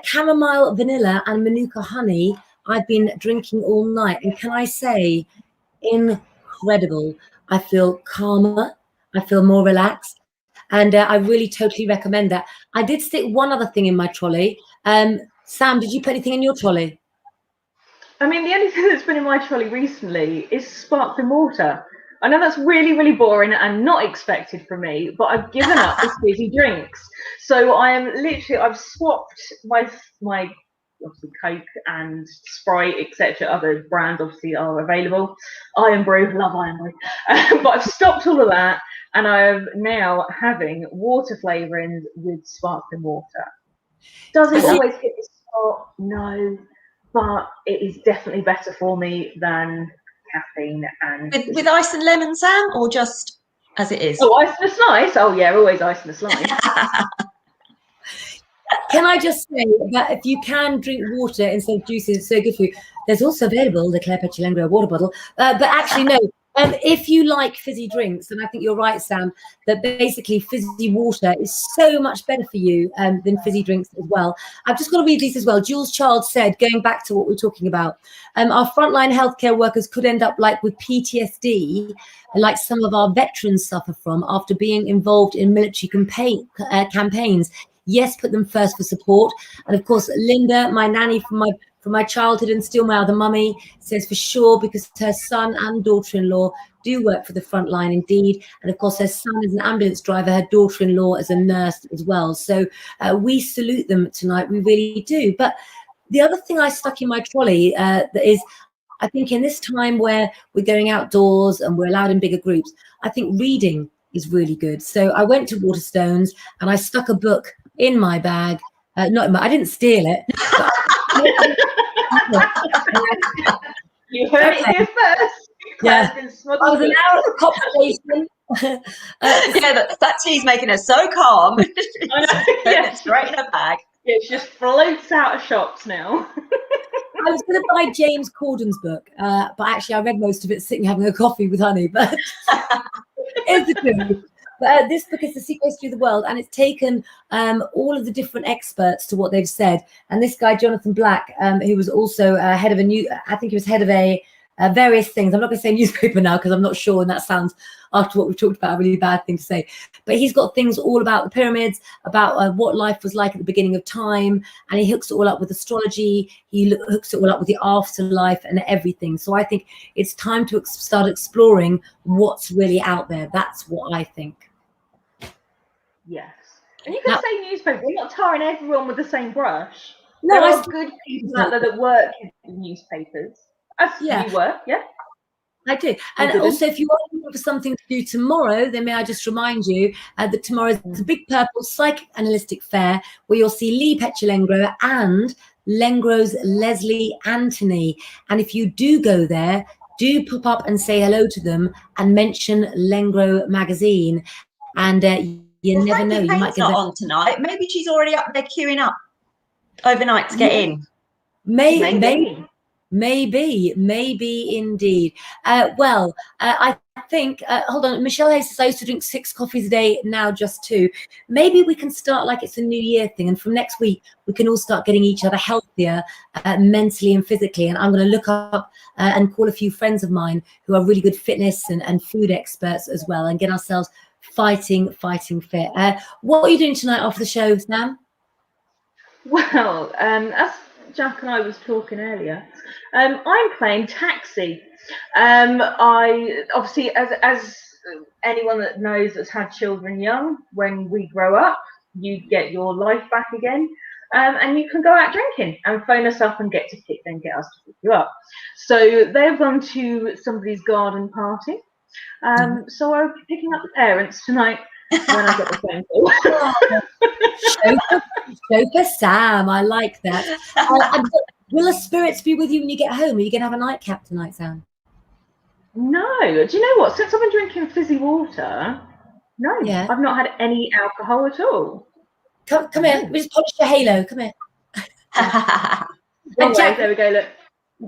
Speaker 1: chamomile, vanilla, and manuka honey. I've been drinking all night, and can I say, incredible. I feel calmer, I feel more relaxed, and I really totally recommend that. I did stick one other thing in my trolley. Sam, did you put anything in your trolley?
Speaker 2: I mean, the only thing that's been in my trolley recently is sparkling water. I know that's really, really boring and not expected from me, but I've given up the fizzy drinks. So I've swapped my obviously Coke and Sprite, etc. Other brands obviously are available. Iron Brew, love Iron Brew. But I've stopped all of that, and I'm now having water flavourings with sparkling water. Does it always hit the spot? No, but it is definitely better for me than caffeine. And
Speaker 3: with ice and lemon, Sam, or just as it is?
Speaker 2: Oh, ice and a slice. Oh yeah, always ice and a slice.
Speaker 1: Can I just say that if you can drink water instead of juices, it's so good for you. There's also available the Claire Petty Lengro water bottle. But actually, no. If you like fizzy drinks, and I think you're right, Sam, that basically fizzy water is so much better for you than fizzy drinks as well. I've just got to read these as well. Jules Child said, going back to what we're talking about, our frontline healthcare workers could end up like with PTSD, like some of our veterans suffer from after being involved in military campaigns. Yes, put them first for support. And of course, Linda, my nanny from my childhood and still my other mummy, says for sure because her son and daughter-in-law do work for the front line indeed. And of course, her son is an ambulance driver, her daughter-in-law is a nurse as well. So we salute them tonight, we really do. But the other thing I stuck in my trolley is, I think in this time where we're going outdoors and we're allowed in bigger groups, I think reading is really good. So I went to Waterstones and I stuck a book in my bag. I didn't steal it.
Speaker 2: You heard it here first.
Speaker 1: Yeah. I was an hour at the cop station.
Speaker 3: That tea's making her so calm.
Speaker 2: I know, yeah.
Speaker 3: Straight in her bag.
Speaker 2: It just floats out of shops now.
Speaker 1: I was going to buy James Corden's book, but actually I read most of it sitting having a coffee with honey. But it's the truth. But this book is The Secret History of the World, and it's taken all of the different experts to what they've said. And this guy, Jonathan Black, who was also head of various things. I'm not going to say newspaper now because I'm not sure, and that sounds, after what we've talked about, a really bad thing to say. But he's got things all about the pyramids, about what life was like at the beginning of time, and he hooks it all up with astrology. He hooks it all up with the afterlife and everything. So I think it's time to start exploring what's really out there. That's what I think.
Speaker 2: Yes. And you can say newspaper. We're not tarring everyone with the same brush.
Speaker 1: No,
Speaker 2: there are good people out there that work in newspapers. You work, yeah?
Speaker 1: I do. And also, if you are looking for something to do tomorrow, then may I just remind you that tomorrow is the Big Purple Psychic Analytic Fair, where you'll see Lee Petcher-Lengro and Lengro's Leslie Anthony. And if you do go there, do pop up and say hello to them and mention Lengro magazine. And you never know, you might get
Speaker 3: not on tonight. Maybe she's already up there queuing up overnight to get in.
Speaker 1: Maybe. Maybe indeed. I think, hold on, Michelle Hayes says I used to drink 6 coffees a day, now just 2. Maybe we can start like it's a new year thing, and from next week we can all start getting each other healthier mentally and physically. And I'm going to look up and call a few friends of mine who are really good fitness and food experts as well, and get ourselves fighting fit. What are you doing tonight after the show, Sam?
Speaker 2: Well, as Jack and I was talking earlier, I'm playing taxi. I obviously, as anyone that knows that's had children young, when we grow up, you get your life back again, and you can go out drinking and phone us up and get us to pick you up. So they've gone to somebody's garden party. So I'll be picking up the parents tonight when I get the phone call.
Speaker 1: Chauffeur Sam, I like that. Will the spirits be with you when you get home? Are you going to have a nightcap tonight, Sam?
Speaker 2: No. Do you know what? Since I've been drinking fizzy water, no, yeah. I've not had any alcohol at all.
Speaker 1: Come here. We just polished your halo. Come here.
Speaker 2: Jack, there we go. Look.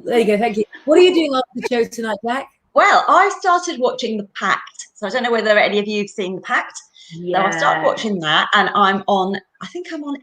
Speaker 1: There you go. Thank you. What are you doing after the show tonight, Jack?
Speaker 3: Well, I started watching The Pact. So I don't know whether any of you have seen The Pact.
Speaker 2: Yeah.
Speaker 3: So I started watching that, and I'm on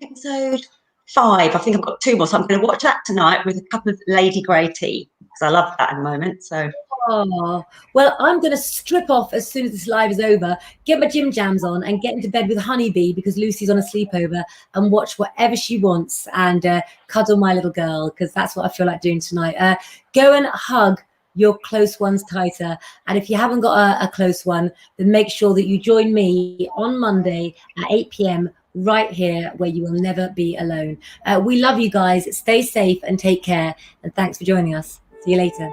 Speaker 3: episode 5. I think I've got 2 more, so I'm going to watch that tonight with a cup of Lady Grey tea, because I love that at the moment. So.
Speaker 1: Oh, well, I'm going to strip off as soon as this live is over, get my gym jams on and get into bed with Honeybee because Lucy's on a sleepover, and watch whatever she wants and cuddle my little girl, because that's what I feel like doing tonight. Go and hug your close ones tighter. And if you haven't got a close one, then make sure that you join me on Monday at 8 p.m. right here, where you will never be alone. We love you guys. Stay safe and take care. And thanks for joining us. See you later.